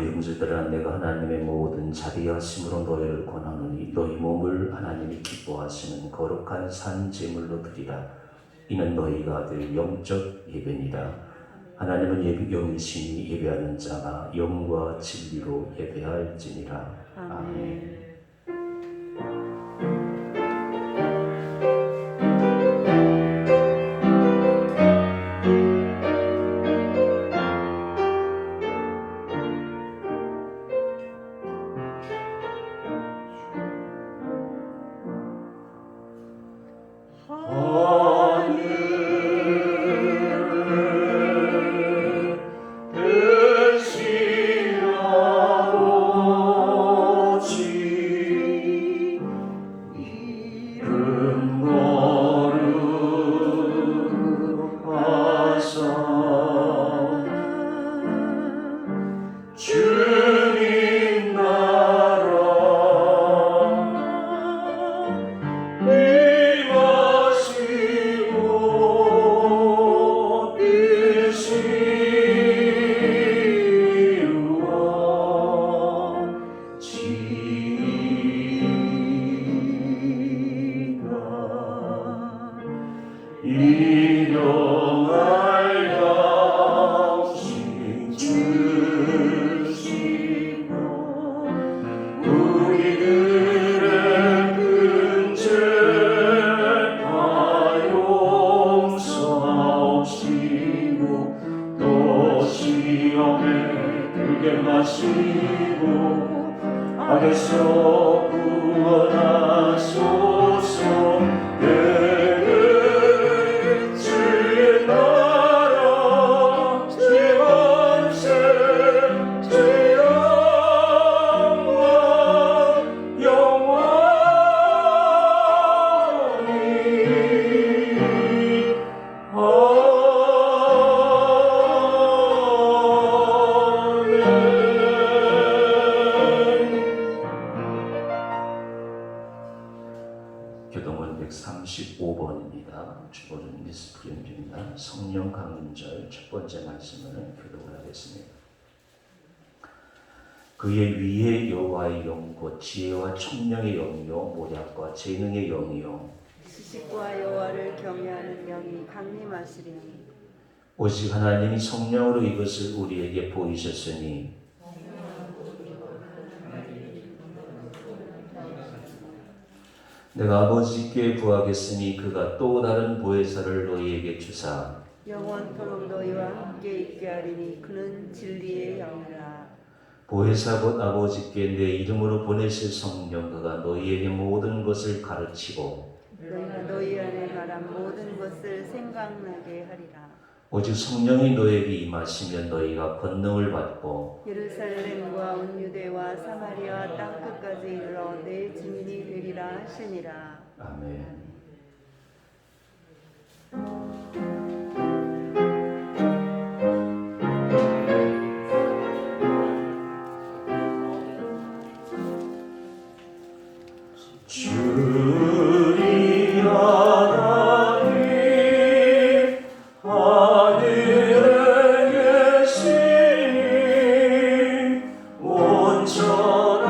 우리 형제들아 내가 하나님의 모든 자비하심으로 너희를 권하노니 너희 몸을 하나님이 기뻐하시는 거룩한 산 제물로 드리라. 이는 너희가 될 영적 예배니라. 하나님은 영이시니 예배하는 자가 영과 진리로 예배할지니라. 아멘. 악에서 구원하소서. 내게 주의 나라 주의 권세 주의 영광 영원히 교동은 135번입니다. 주보는 미스프림 중입니다. 성령 강림절 첫 번째 말씀을 교독을 하겠습니다. 그의 위에 여호와의 영 곧 지혜와 총명의 영이요 모략과 재능의 영이요 지식과 여호와를 경외하는 영이 강림하시리니 오직 하나님이 성령으로 이것을 우리에게 보이셨으니 내가 아버지께 구하겠으니 그가 또 다른 보혜사를 너희에게 주사 영원토록 너희와 함께 있게 하리니 그는 진리의 영이라. 보혜사 곧 아버지께 내 이름으로 보내실 성령 그가 너희에게 모든 것을 가르치고 너희가 너희 안에 말한 모든 것을 생각나게 하리라. 오직 성령이 너희에게 임하시면 너희가 권능을 받고 예루살렘과 온 유대와 사마리아 땅 끝까지 이르러 내 증인이 되리라 하시니라. 아멘. 주의 하나님 하늘에 계시니 온전한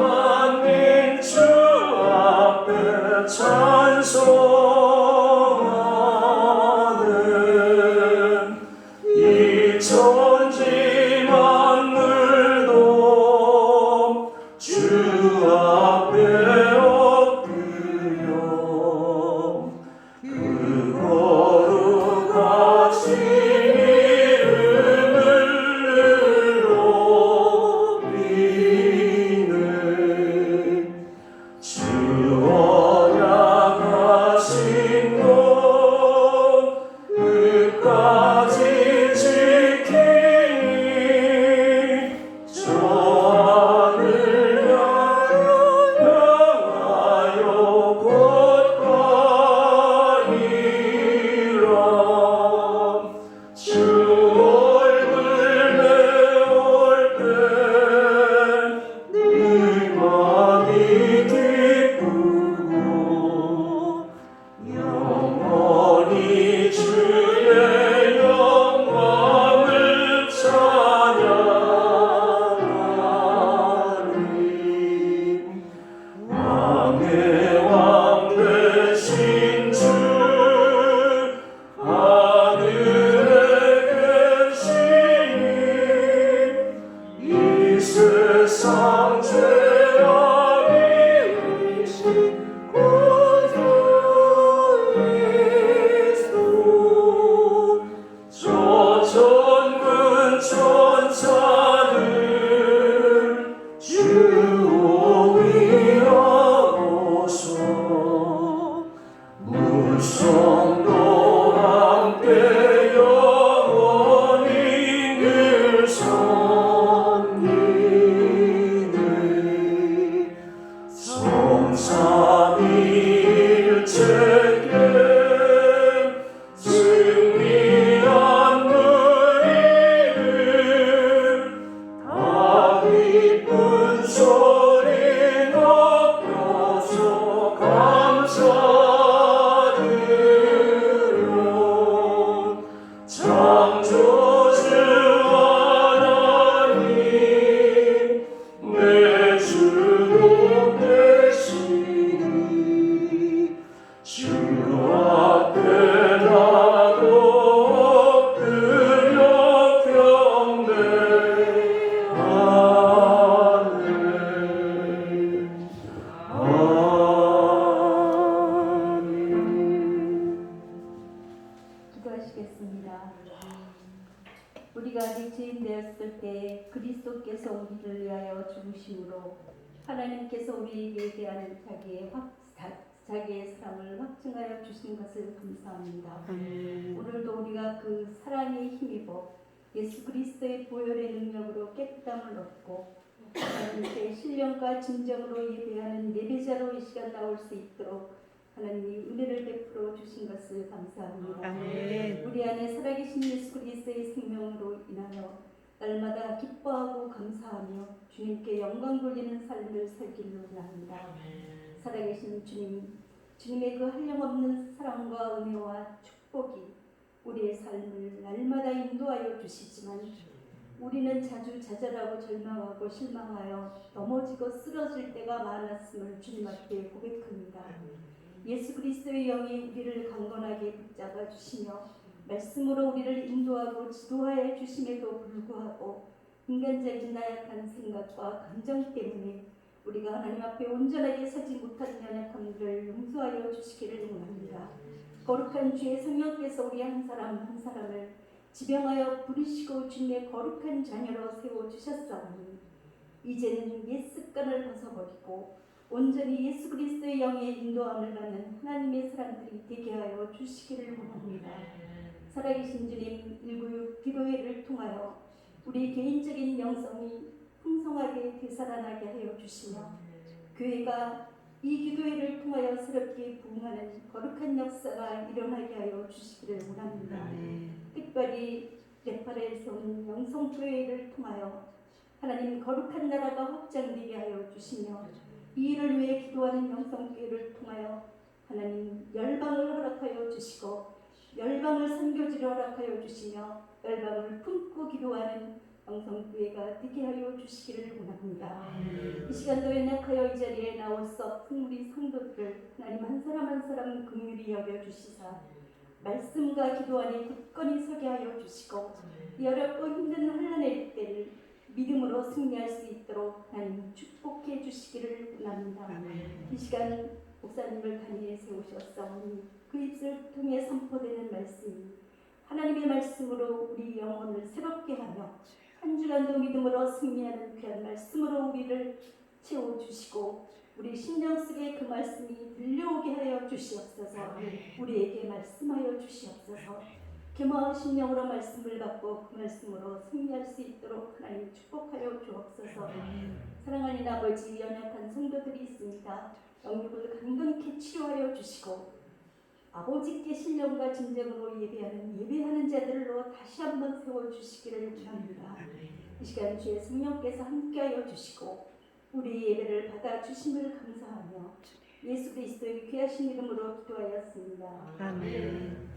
만민 주 앞에 찬송하는 이 천지 만물도 주 앞에 주 언약하신 주시고 하나님께서 우리에게 대한 자기의 사랑을 확증하여 주신 것을 감사합니다. 오늘도 우리가 그 사랑에 힘입어 예수 그리스도의 보혈의 능력으로 깨끗함을 얻고 하나님께 신령과 진정으로 예배하는 예배자로 이 시간 나올 수 있도록 하나님이 은혜를 베풀어 주신 것을 감사합니다. 아멘. 우리 안에 살아계신 예수 그리스도의 생명으로 인하여 날마다 기뻐하고 감사하며 주님께 영광 돌리는 삶을 살기를 원합니다. 살아계신 주님, 주님의 그 한량없는 사랑과 은혜와 축복이 우리의 삶을 날마다 인도하여 주시지만 우리는 자주 좌절하고 절망하고 실망하여 넘어지고 쓰러질 때가 많았음을 주님 앞에 고백합니다. 예수 그리스도의 영이 우리를 강건하게 붙잡아 주시며 말씀으로 우리를 인도하고 지도하여 주심에도 불구하고 인간적인 나약한 생각과 감정 때문에 우리가 하나님 앞에 온전하게 서지 못한 연약함들을 용서하여 주시기를 원합니다. 거룩한 주의 성령께서 우리 한 사람 한 사람을 지병하여 부르시고 주님의 거룩한 자녀로 세워주셨사오니 이제는 옛 습관을 벗어버리고 온전히 예수 그리스도의 영의 인도함을 받는 하나님의 사람들이 되게 하여 주시기를 원합니다. 살아계신 주님, 196 기도회를 통하여 우리 개인적인 영성이 풍성하게 되살아나게 하여 주시며 교회가 이 기도회를 통하여 새롭게 부흥하는 거룩한 역사가 일어나게 하여 주시기를 원합니다. 특별히 네팔에서 온 영성교회를 통하여 하나님 거룩한 나라가 확장되게 하여 주시며 이 일을 위해 기도하는 영성교회를 통하여 하나님 열방을 허락하여 주시고 열방을 선교지로 허락하여 주시며 열방을 품고 기도하는 영성교회가 되게 하여 주시기를 원합니다. 이 시간도 연약하여 이 자리에 나올 수 없은 우리 성도들을 하나님 한 사람 한 사람 긍휼히 여겨 주시사 말씀과 기도 안에 굳건히 서게 하여 주시고 이 어렵고 힘든 환난의 때를 믿음으로 승리할 수 있도록 하나님 축복해 주시기를 원합니다. 이 시간 목사님을 단위에 세우셨사오니 그 입술을 통해 선포되는 말씀이 하나님의 말씀으로 우리 영혼을 새롭게 하며 한 주간도 믿음으로 승리하는 귀한 말씀으로 우리를 채워주시고 우리 심령 속에 그 말씀이 들려오게 하여 주시옵소서. 우리에게 말씀하여 주시옵소서. 겸허한 심령으로 말씀을 받고 그 말씀으로 승리할 수 있도록 하나님 축복하여 주옵소서. 사랑하는 아버지, 연약한 성도들이 있습니다. 영육을 강건케 치료하여 주시고 아버지께 신령과 진정으로 예배하는 자들로 다시 한번 세워주시기를 원합니다. 이 시간 주의 성령께서 함께하여 주시고 우리 예배를 받아주심을 감사하며 예수 그리스도의 귀하신 이름으로 기도하였습니다. 아멘.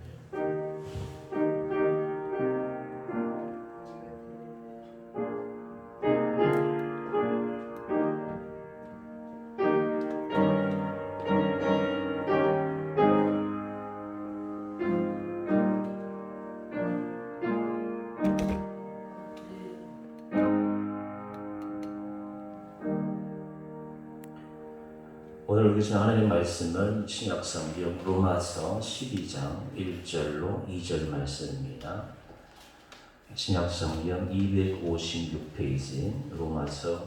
오늘 읽으신 하나님의 말씀은 신약성경 로마서 12장 1절로 2절 말씀입니다. 신약성경 256페이지 로마서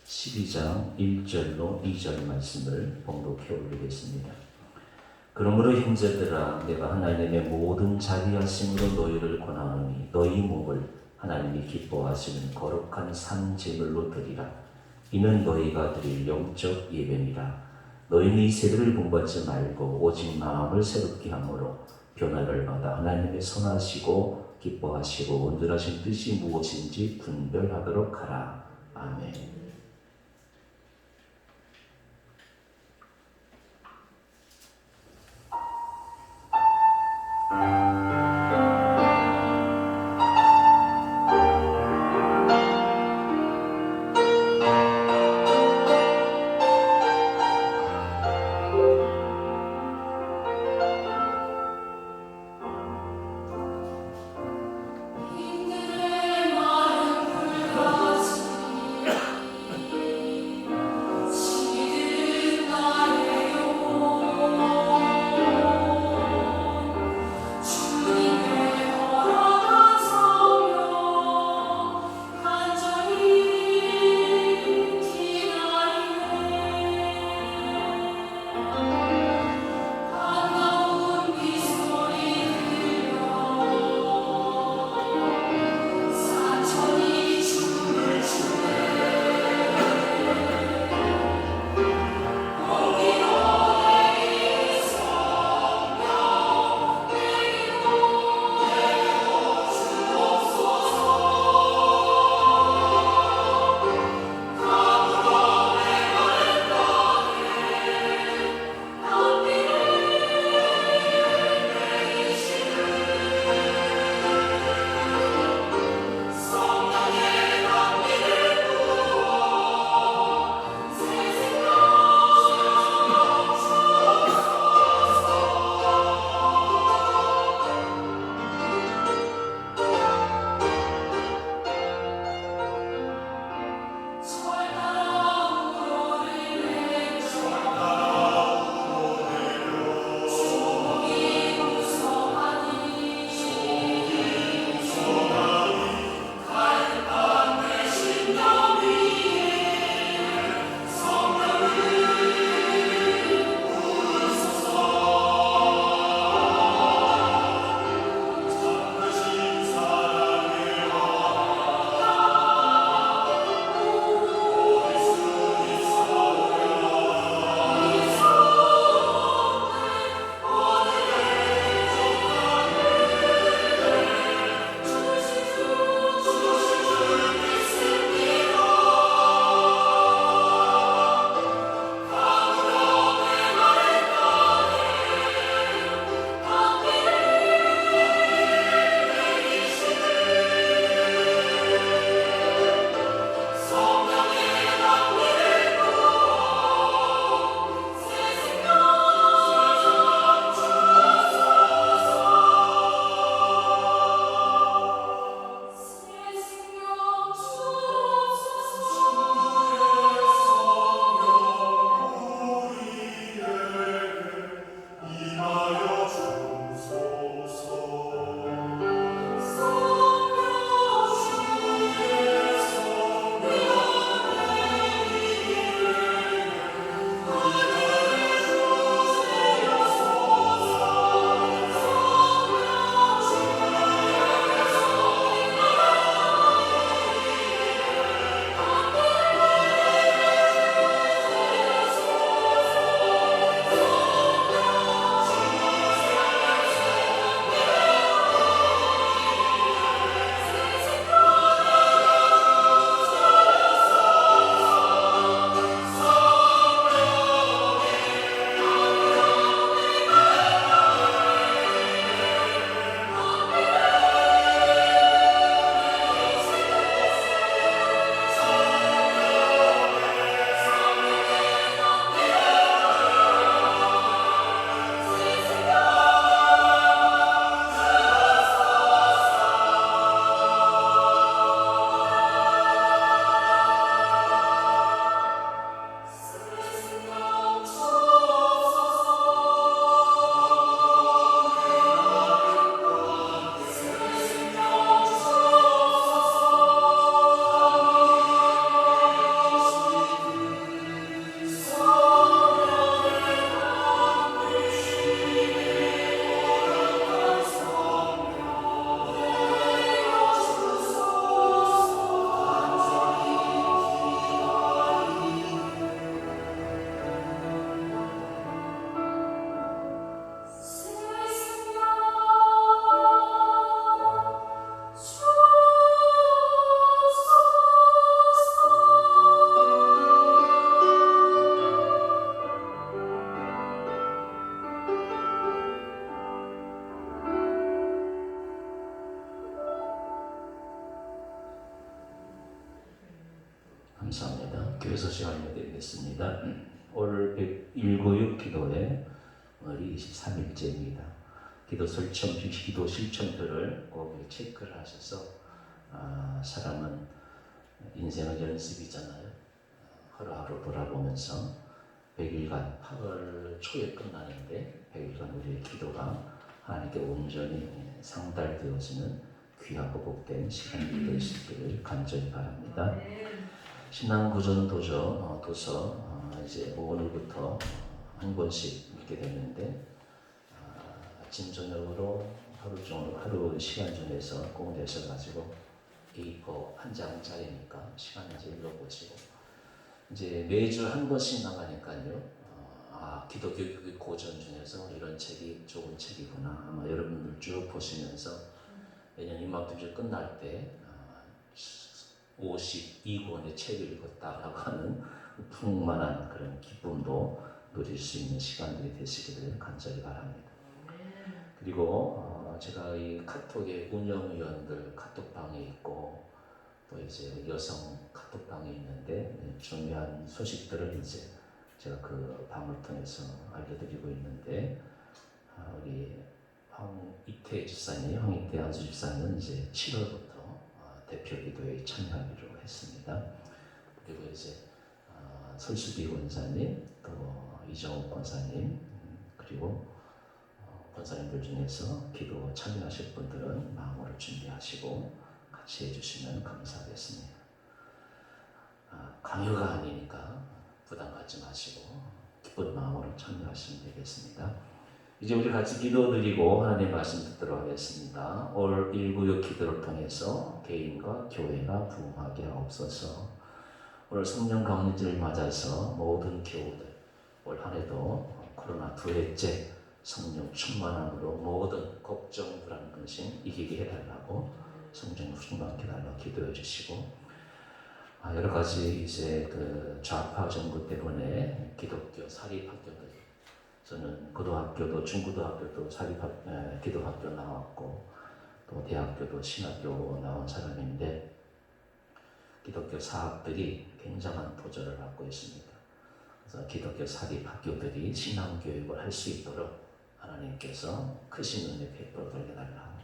12장 1절로 2절 말씀을 봉독해 올리겠습니다. 그러므로 형제들아 내가 하나님의 모든 자비하심으로 너희를 권하노니 너희 몸을 하나님이 기뻐하시는 거룩한 산 제물로 드리라. 이는 너희가 드릴 영적 예배니라. 너희는 이 세대를 본받지 말고 오직 마음을 새롭게 함으로 변화를 받아 하나님의 선하시고 기뻐하시고 온전하신 뜻이 무엇인지 분별하도록 하라. 아멘. 교회서 시간이 되겠습니다. 올 196 기도회 오늘이 23일째입니다. 기도 실천표를 꼭 체크를 하셔서 사람은 인생은 연습이잖아요. 하루하루 돌아보면서 100일간 8월 초에 끝나는데 100일간 우리의 기도가 하나님께 온전히 상달되어지는 귀하고 복된 시간이 될 수 있기를 간절히 바랍니다. 신앙구전 도서 이제 오늘부터 한 권씩 읽게 되는데 아침 저녁으로 하루 시간 정해서 꼭 내셔가지고 A4 한 장짜리니까 시간 내서 읽어보시고 이제 매주 한 권씩 나가니까요. 기독교 고전 중에서 이런 책이 좋은 책이구나. 아마 여러분들 쭉 보시면서 매년 이맘때쯤 끝날 때 52권의 책을 읽었다라고 하는 풍만한 그런 기쁨도 누릴 수 있는 시간들이 되시기를 간절히 바랍니다. 그리고 제가 이 카톡의 운영위원들 카톡방에 있고 또 이제 여성 카톡방에 있는데 중요한 소식들을 이제 제가 그 방을 통해서 알려드리고 있는데 우리 황이태 집사님, 황이태 안수 집사는 이제 7월부터 대표 기도에 참여하기로 했습니다. 그리고 이제 설수비 권사님, 또 이정욱 권사님, 그리고 권사님들 중에서 기도 참여하실 분들은 마음으로 준비하시고 같이 해주시면 감사하겠습니다. 강요가 아니니까 부담 갖지 마시고 기쁜 마음으로 참여하시면 되겠습니다. 이제 우리 같이 기도드리고 하나님 말씀 듣도록 하겠습니다. 올 196 기도를 통해서 개인과 교회가 부흥하게 하옵소서. 오늘 성령 강림절을 맞아서 모든 교우들 올 한해도 코로나 두해째 성령 충만함으로 모든 걱정, 불안, 근심 이기게 해달라고 성령 충만케 해달라고 기도해 주시고 여러 가지 이제 그 좌파 정부 때문에 기독교 사립학교들 저는 고등학교도 중고등학교도 기독학교 나왔고 또 대학교도 신학교 나온 사람인데 기독교 사학들이 굉장한 도전을 받고 있습니다. 그래서 기독교 사립학교들이 신앙교육을 할 수 있도록 하나님께서 크신 은혜 베풀어 달라고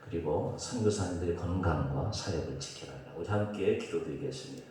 그리고 선교사님들의 건강과 사역을 지켜달라 우리 함께 기도드리겠습니다.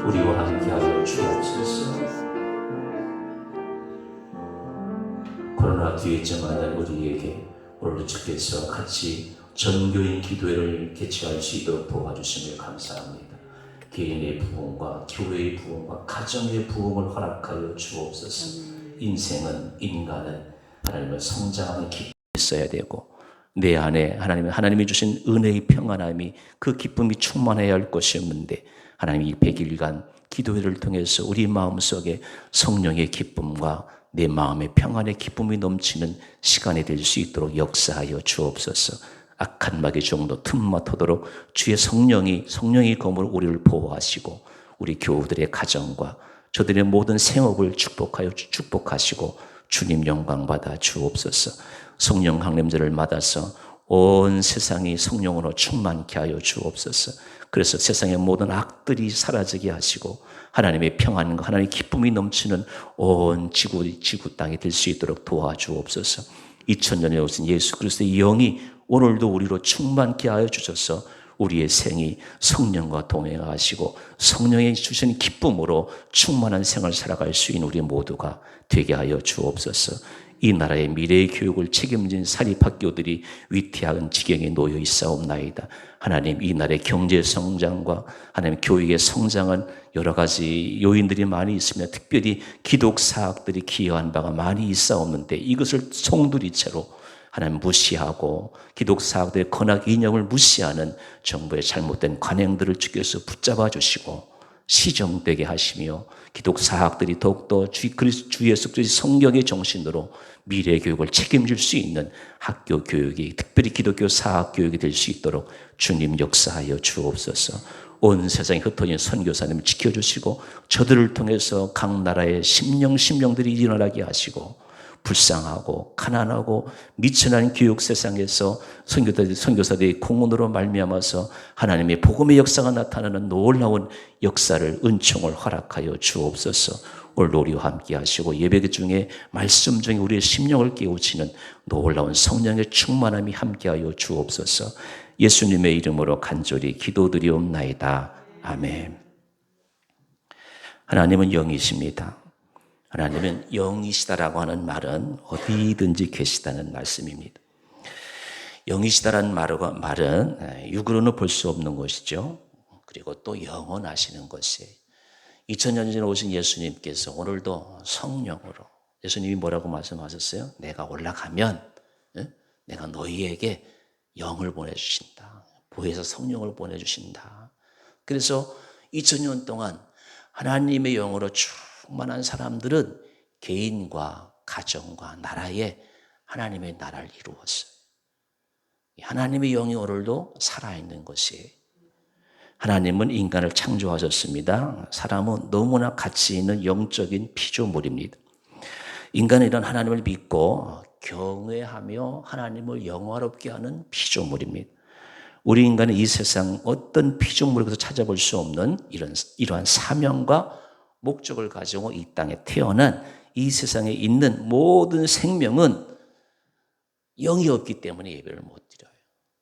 우리와 함께하여 주옵소서. 코로나 뒤에쯤 하는 우리에게 오늘 주께서 같이 전교인 기도회를 개최할 수 있도록 도와주심을 감사합니다. 개인의 부흥과 교회의 부흥과 가정의 부흥을 허락하여 주옵소서. 인생은 인간은 하나님을 성장하는 기쁨이 있어야 되고 내 안에 하나님이 주신 은혜의 평안함이 그 기쁨이 충만해야 할 것이 없는데 하나님이 이 100일간 기도회를 통해서 우리 마음속에 성령의 기쁨과 내 마음의 평안의 기쁨이 넘치는 시간이 될 수 있도록 역사하여 주옵소서. 악한 마귀 종도 틈마터도록 주의 성령의 검으로 우리를 보호하시고 우리 교우들의 가정과 저들의 모든 생업을 축복하시고 주님 영광 받아 주옵소서. 성령 강림제를 받아서 온 세상이 성령으로 충만케 하여 주옵소서. 그래서 세상의 모든 악들이 사라지게 하시고 하나님의 평안과 하나님의 기쁨이 넘치는 온 지구 땅이 될 수 있도록 도와주옵소서. 2000년에 오신 예수 그리스도의 영이 오늘도 우리로 충만케 하여 주셔서 우리의 생이 성령과 동행하시고 성령이 주신 기쁨으로 충만한 생을 살아갈 수 있는 우리 모두가 되게 하여 주옵소서. 이 나라의 미래의 교육을 책임진 사립학교들이 위태한 지경에 놓여 있사옵나이다. 하나님, 이 나라의 경제 성장과 하나님 교육의 성장은 여러 가지 요인들이 많이 있으며 특별히 기독사학들이 기여한 바가 많이 있사옵는데 이것을 송두리째로 하나님 무시하고 기독사학들의 건학 이념을 무시하는 정부의 잘못된 관행들을 주께서 붙잡아 주시고 시정되게 하시며 기독사학들이 더욱더 주 예수 그리스도의 성경의 정신으로 미래 교육을 책임질 수 있는 학교 교육이 특별히 기독교 사학 교육이 될 수 있도록 주님 역사하여 주옵소서. 온 세상에 흩어진 선교사님을 지켜주시고 저들을 통해서 각 나라의 심령들이 일어나게 하시고 불쌍하고 가난하고 미천한 교육 세상에서 선교사들의 공헌으로 말미암아서 하나님의 복음의 역사가 나타나는 놀라운 역사를 은총을 허락하여 주옵소서. 오늘도 우리와 함께 하시고 예배 중에 말씀 중에 우리의 심령을 깨우치는 놀라운 성령의 충만함이 함께하여 주옵소서. 예수님의 이름으로 간절히 기도드리옵나이다. 아멘. 하나님은 영이십니다. 하나님은 영이시다라고 하는 말은 어디든지 계시다는 말씀입니다. 영이시다라는 말은 육으로는 볼 수 없는 것이죠. 그리고 또 영원하시는 것이에요. 2000년 전에 오신 예수님께서 오늘도 성령으로 예수님이 뭐라고 말씀하셨어요? 내가 올라가면 내가 너희에게 영을 보내주신다. 보혜사 성령을 보내주신다. 그래서 2000년 동안 하나님의 영으로 충만한 사람들은 개인과 가정과 나라에 하나님의 나라를 이루었어요. 하나님의 영이 오늘도 살아있는 것이에요. 하나님은 인간을 창조하셨습니다. 사람은 너무나 가치 있는 영적인 피조물입니다. 인간은 이런 하나님을 믿고 경외하며 하나님을 영화롭게 하는 피조물입니다. 우리 인간은 이 세상 어떤 피조물에서 찾아볼 수 없는 이러한 사명과 목적을 가지고 이 땅에 태어난 이 세상에 있는 모든 생명은 영이 없기 때문에 예배를 못 드려요.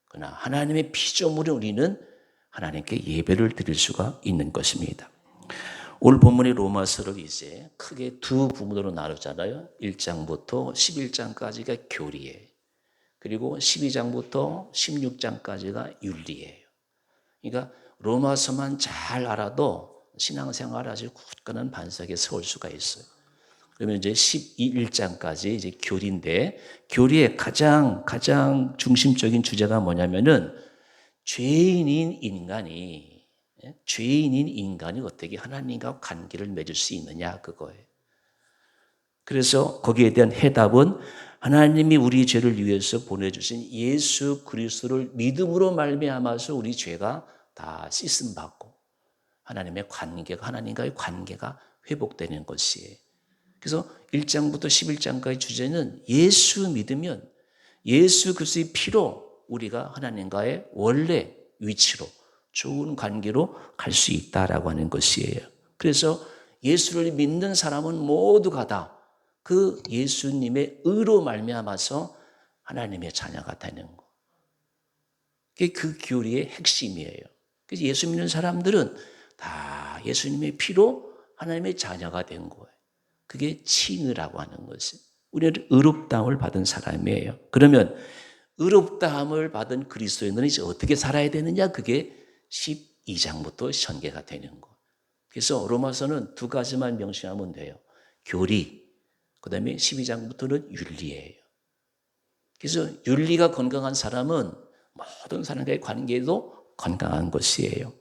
그러나 하나님의 피조물인 우리는 하나님께 예배를 드릴 수가 있는 것입니다. 오늘 본문의 로마서를 이제 크게 두 부분으로 나누잖아요. 1장부터 11장까지가 교리예요. 그리고 12장부터 16장까지가 윤리예요. 그러니까 로마서만 잘 알아도 신앙생활 아주 굳건한 반석에 세울 수가 있어요. 그러면 이제 11장까지 이제 교리인데 교리의 가장 중심적인 주제가 뭐냐면은 죄인인 인간이 어떻게 하나님과 관계를 맺을 수 있느냐 그거예요. 그래서 거기에 대한 해답은 하나님이 우리 죄를 위해서 보내주신 예수 그리스도를 믿음으로 말미암아서 우리 죄가 다 씻음 받고 하나님과의 관계가 회복되는 것이에요. 그래서 1장부터 11장까지 주제는 예수 믿으면 예수 그리스도의 피로 우리가 하나님과의 원래 위치로 좋은 관계로 갈 수 있다라고 하는 것이에요. 그래서 예수를 믿는 사람은 모두가 다 그 예수님의 의로 말미암아서 하나님의 자녀가 되는 거. 그게 그 교리의 핵심이에요. 그래서 예수 믿는 사람들은 다 예수님의 피로 하나님의 자녀가 된 거예요. 그게 칭의라고 하는 것이. 우리는 의롭다함을 받은 사람이에요. 그러면 의롭다함을 받은 그리스도인들은 이제 어떻게 살아야 되느냐? 그게 12장부터 전개가 되는 거. 그래서 로마서는 두 가지만 명심하면 돼요. 교리, 그 다음에 12장부터는 윤리예요. 그래서 윤리가 건강한 사람은 모든 사람과의 관계도 건강한 것이에요.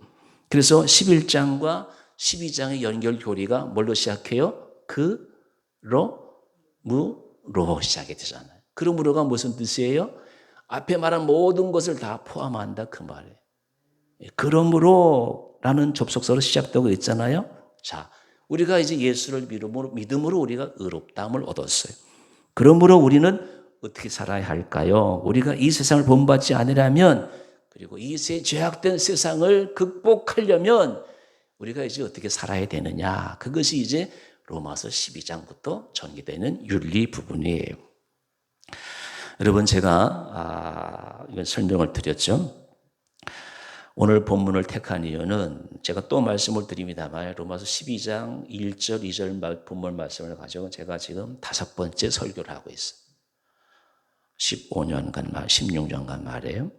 그래서 11장과 12장의 연결 교리가 뭘로 시작해요? 그러므로 시작이 되잖아요. 그러므로가 무슨 뜻이에요? 앞에 말한 모든 것을 다 포함한다 그 말이에요. 그러므로라는 접속사로 시작되고 있잖아요. 자, 우리가 이제 예수를 믿음으로 우리가 의롭다함을 얻었어요. 그러므로 우리는 어떻게 살아야 할까요? 우리가 이 세상을 본받지 않으려면, 그리고 이 죄악된 세상을 극복하려면 우리가 이제 어떻게 살아야 되느냐? 그것이 이제 로마서 12장부터 전개되는 윤리 부분이에요. 여러분, 제가 이건 설명을 드렸죠. 오늘 본문을 택한 이유는 제가 또 말씀을 드립니다만 로마서 12장 1절, 2절 본문 말씀을 가지고 제가 지금 5번째 설교를 하고 있어요. 15년간, 16년간 말이에요.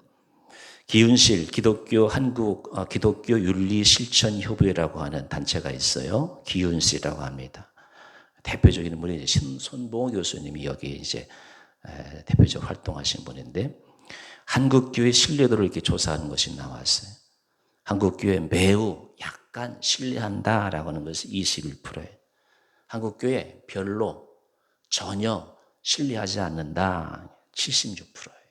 기윤실 기독교 윤리 실천 협의회라고 하는 단체가 있어요. 기윤실이라고 합니다. 대표적인 분이 이제 신손봉 교수님이 여기 이제 대표적 활동하신 분인데, 한국교회 신뢰도를 이렇게 조사하는 것이 나왔어요. 한국교회 매우 약간 신뢰한다라고 하는 것이 21%예요. 한국교회 별로 전혀 신뢰하지 않는다 76%예요.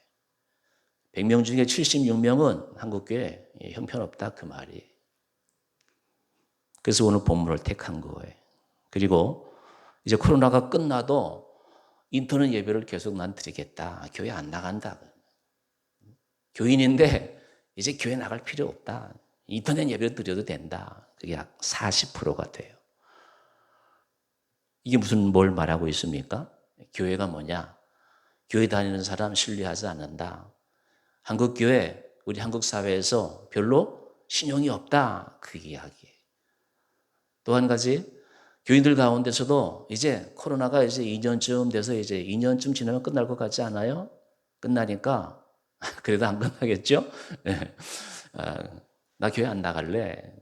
100명 중에 76명은 한국교회 형편없다 그 말이에요. 그래서 오늘 본문을 택한 거예요. 그리고 이제 코로나가 끝나도 인터넷 예배를 계속 난 드리겠다. 교회 안 나간다. 교인인데 이제 교회 나갈 필요 없다. 인터넷 예배 드려도 된다. 그게 약 40%가 돼요. 이게 뭘 말하고 있습니까? 교회가 뭐냐? 교회 다니는 사람 신뢰하지 않는다. 한국교회, 우리 한국 사회에서 별로 신용이 없다. 그 이야기예요. 또 한 가지, 교인들 가운데서도 이제 코로나가 이제 2년쯤 돼서 이제 2년쯤 지나면 끝날 것 같지 않아요? 끝나니까 그래도 안 끝나겠죠? 네. 나 교회 안 나갈래.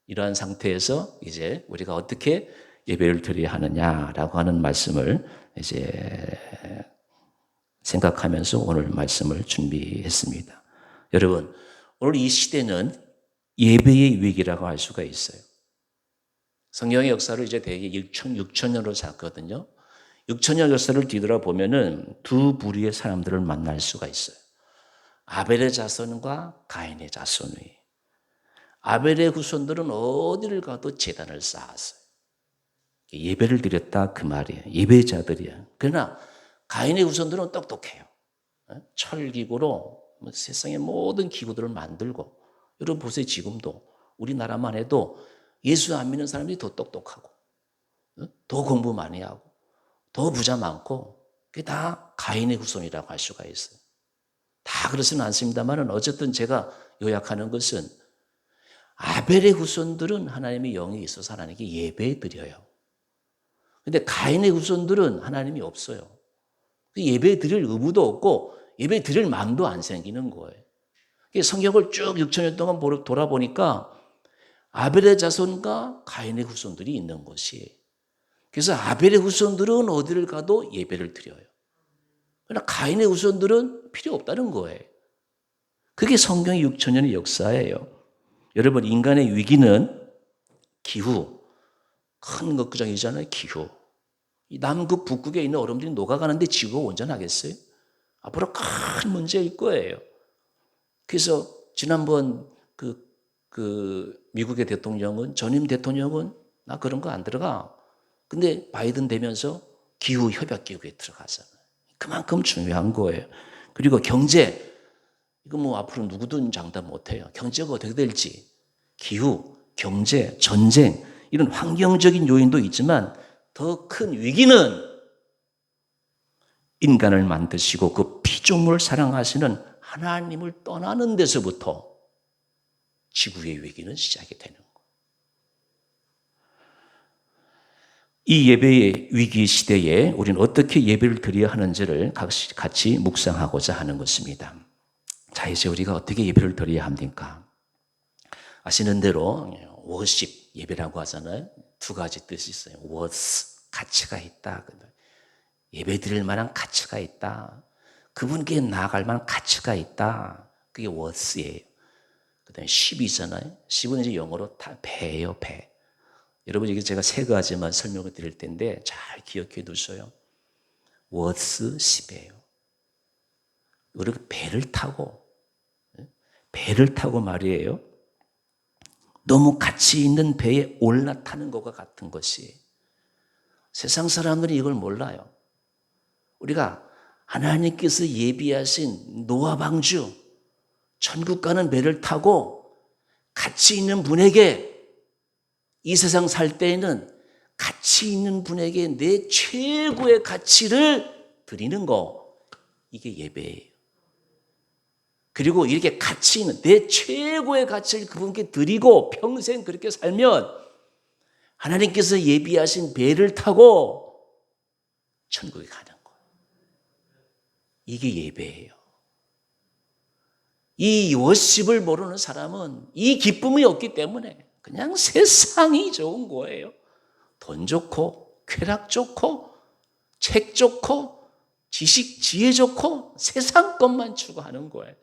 이러한 상태에서 이제 우리가 어떻게 예배를 드려야 하느냐라고 하는 말씀을 이제 생각하면서 오늘 말씀을 준비했습니다. 여러분, 오늘 이 시대는 예배의 위기라고 할 수가 있어요. 성경의 역사를 이제 대개 6,000년으로 잡거든요. 6,000년 역사를 뒤돌아보면은 두 부류의 사람들을 만날 수가 있어요. 아벨의 자손과 가인의 자손이. 아벨의 후손들은 어디를 가도 제단을 쌓았어요. 예배를 드렸다 그 말이에요. 예배자들이야. 그러나 가인의 후손들은 똑똑해요. 철기구로 세상의 모든 기구들을 만들고, 여러분 보세요. 지금도 우리나라만 해도 예수 안 믿는 사람들이 더 똑똑하고 더 공부 많이 하고 더 부자 많고, 그게 다 가인의 후손이라고 할 수가 있어요. 다 그렇지는 않습니다만 어쨌든 제가 요약하는 것은 아벨의 후손들은 하나님의 영이 있어서 하나님께 예배 드려요. 그런데 가인의 후손들은 하나님이 없어요. 예배 드릴 의무도 없고 예배 드릴 마음도 안 생기는 거예요. 성경을 쭉 6,000년 동안 돌아보니까 아벨의 자손과 가인의 후손들이 있는 것이에요. 그래서 아벨의 후손들은 어디를 가도 예배를 드려요. 그러나 가인의 후손들은 필요 없다는 거예요. 그게 성경의 6,000년의 역사예요. 여러분, 인간의 위기는 기후, 큰 걱정이잖아요. 기후. 이 남극, 북극에 있는 얼음들이 녹아가는데 지구가 온전하겠어요? 앞으로 큰 문제일 거예요. 그래서 지난번 미국의 대통령은, 전임 대통령은 나 그런 거 안 들어가. 근데 바이든 되면서 기후 협약 기구에 들어가잖아요. 그만큼 중요한 거예요. 그리고 경제, 이거 뭐 앞으로 누구든 장담 못해요. 경제가 어떻게 될지. 기후, 경제, 전쟁, 이런 환경적인 요인도 있지만 더 큰 위기는 인간을 만드시고 그 피조물을 사랑하시는 하나님을 떠나는 데서부터 지구의 위기는 시작이 되는 거예요. 이 예배의 위기 시대에 우리는 어떻게 예배를 드려야 하는지를 같이 묵상하고자 하는 것입니다. 자, 이제 우리가 어떻게 예배를 드려야 합니까? 아시는 대로 워십, 예배라고 하잖아요. 두 가지 뜻이 있어요. 워스, 가치가 있다. 예배 드릴 만한 가치가 있다. 그분께 나아갈 만한 가치가 있다. 그게 워스예요. 그 다음에 십이잖아요. 십은 이제 영어로 배예요, 배. 여러분, 이게 제가 세 가지만 설명을 드릴 텐데 잘 기억해 두세요. 워스 십이에요. 우리가 배를 타고 말이에요. 너무 가치 있는 배에 올라타는 것과 같은 것이, 세상 사람들이 이걸 몰라요. 우리가 하나님께서 예비하신 노아 방주, 천국 가는 배를 타고 가치 있는 분에게, 이 세상 살 때에는 가치 있는 분에게 내 최고의 가치를 드리는 거, 이게 예배예요. 그리고 이렇게 가치 있는 내 최고의 가치를 그분께 드리고 평생 그렇게 살면 하나님께서 예비하신 배를 타고 천국에 가는 거예요. 이게 예배예요. 이 워십을 모르는 사람은 이 기쁨이 없기 때문에 그냥 세상이 좋은 거예요. 돈 좋고 쾌락 좋고 책 좋고 지식 지혜 좋고 세상 것만 추구하는 거예요.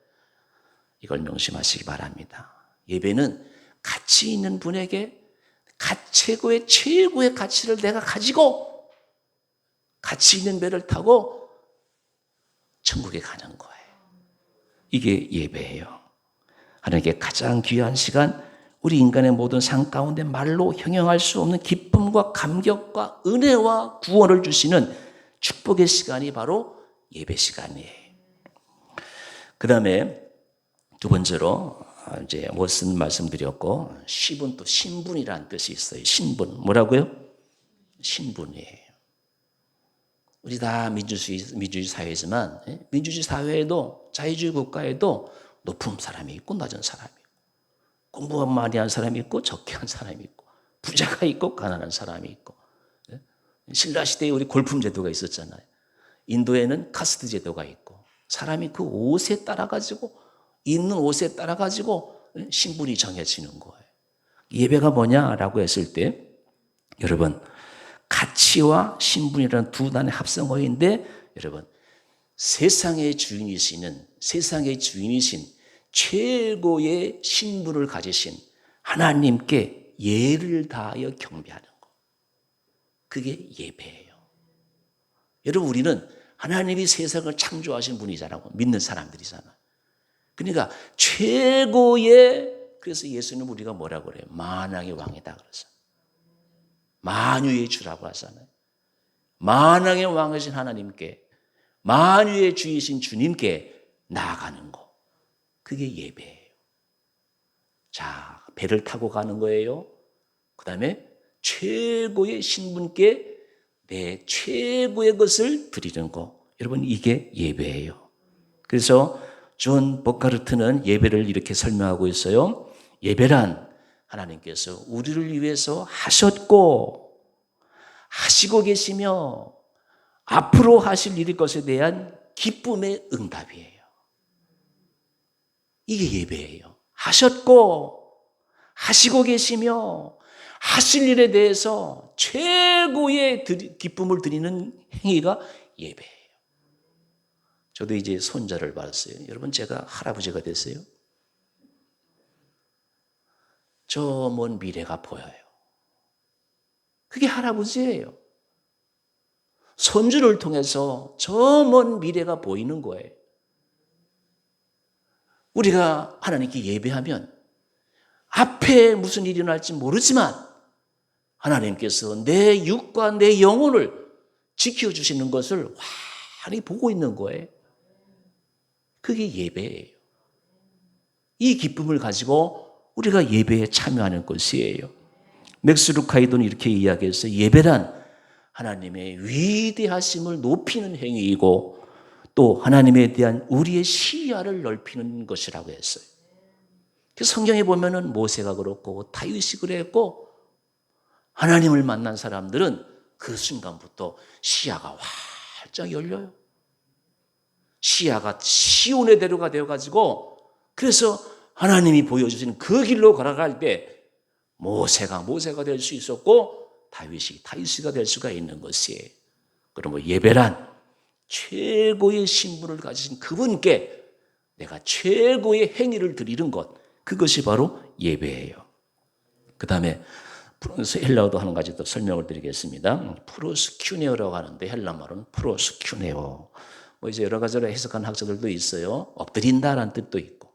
이걸 명심하시기 바랍니다. 예배는 가치 있는 분에게 최고의 가치를 내가 가지고 가치 있는 배를 타고 천국에 가는 거예요. 이게 예배예요. 하나님께 가장 귀한 시간, 우리 인간의 모든 삶 가운데 말로 형용할 수 없는 기쁨과 감격과 은혜와 구원을 주시는 축복의 시간이 바로 예배 시간이에요. 그 다음에 두 번째로 이제 무슨 말씀드렸고, 시분, 또 신분이라는 뜻이 있어요. 신분. 뭐라고요? 신분이에요. 우리 다 민주주의 사회지만, 민주주의 사회에도 자유주의 국가에도 높은 사람이 있고 낮은 사람이 있고, 공부 많이 한 사람이 있고 적게 한 사람이 있고, 부자가 있고 가난한 사람이 있고, 신라 시대에 우리 골품 제도가 있었잖아요. 인도에는 카스트 제도가 있고, 사람이 그 옷에 따라 가지고, 입는 옷에 따라 가지고 신분이 정해지는 거예요. 예배가 뭐냐라고 했을 때, 여러분, 가치와 신분이라는 두 단의 합성어인데, 여러분, 세상의 주인이신 최고의 신분을 가지신 하나님께 예를 다하여 경배하는 것, 그게 예배예요. 여러분, 우리는 하나님이 세상을 창조하신 분이잖아요. 믿는 사람들이잖아요. 그러니까 그래서 예수님 우리가 뭐라고 그래요? 만왕의 왕이다 그러죠. 만유의 주라고 하잖아요. 만왕의 왕이신 하나님께, 만유의 주이신 주님께 나아가는 거, 그게 예배예요. 자, 배를 타고 가는 거예요. 그 다음에 최고의 신분께 내 최고의 것을 드리는 거, 여러분, 이게 예배예요. 그래서 존 버카르트는 예배를 이렇게 설명하고 있어요. 예배란 하나님께서 우리를 위해서 하셨고 하시고 계시며 앞으로 하실 일일 것에 대한 기쁨의 응답이에요. 이게 예배예요. 하셨고 하시고 계시며 하실 일에 대해서 최고의 기쁨을 드리는 행위가 예배예요. 저도 이제 손자를 받았어요. 여러분, 제가 할아버지가 됐어요. 저 먼 미래가 보여요. 그게 할아버지예요. 손주를 통해서 저 먼 미래가 보이는 거예요. 우리가 하나님께 예배하면 앞에 무슨 일이 날지 모르지만 하나님께서 내 육과 내 영혼을 지켜주시는 것을 환히 보고 있는 거예요. 그게 예배예요. 이 기쁨을 가지고 우리가 예배에 참여하는 것이에요. 맥스 루카이도는 이렇게 이야기했어요. 예배란 하나님의 위대하심을 높이는 행위이고 또 하나님에 대한 우리의 시야를 넓히는 것이라고 했어요. 성경에 보면은 모세가 그렇고 다윗이 그랬고, 하나님을 만난 사람들은 그 순간부터 시야가 활짝 열려요. 시야가 시온의 대로가 되어가지고, 그래서 하나님이 보여주시는 그 길로 걸어갈 때 모세가 될 수 있었고 다윗이 될 수가 있는 것이에요. 그러면 예배란 최고의 신분을 가지신 그분께 내가 최고의 행위를 드리는 것, 그것이 바로 예배예요. 그 다음에 헬라어도 한 가지 더 설명을 드리겠습니다. 프로스큐네오라고 하는데 헬라말은 프로스큐네오. 이제 여러 가지로 해석하는 학자들도 있어요. 엎드린다라는 뜻도 있고,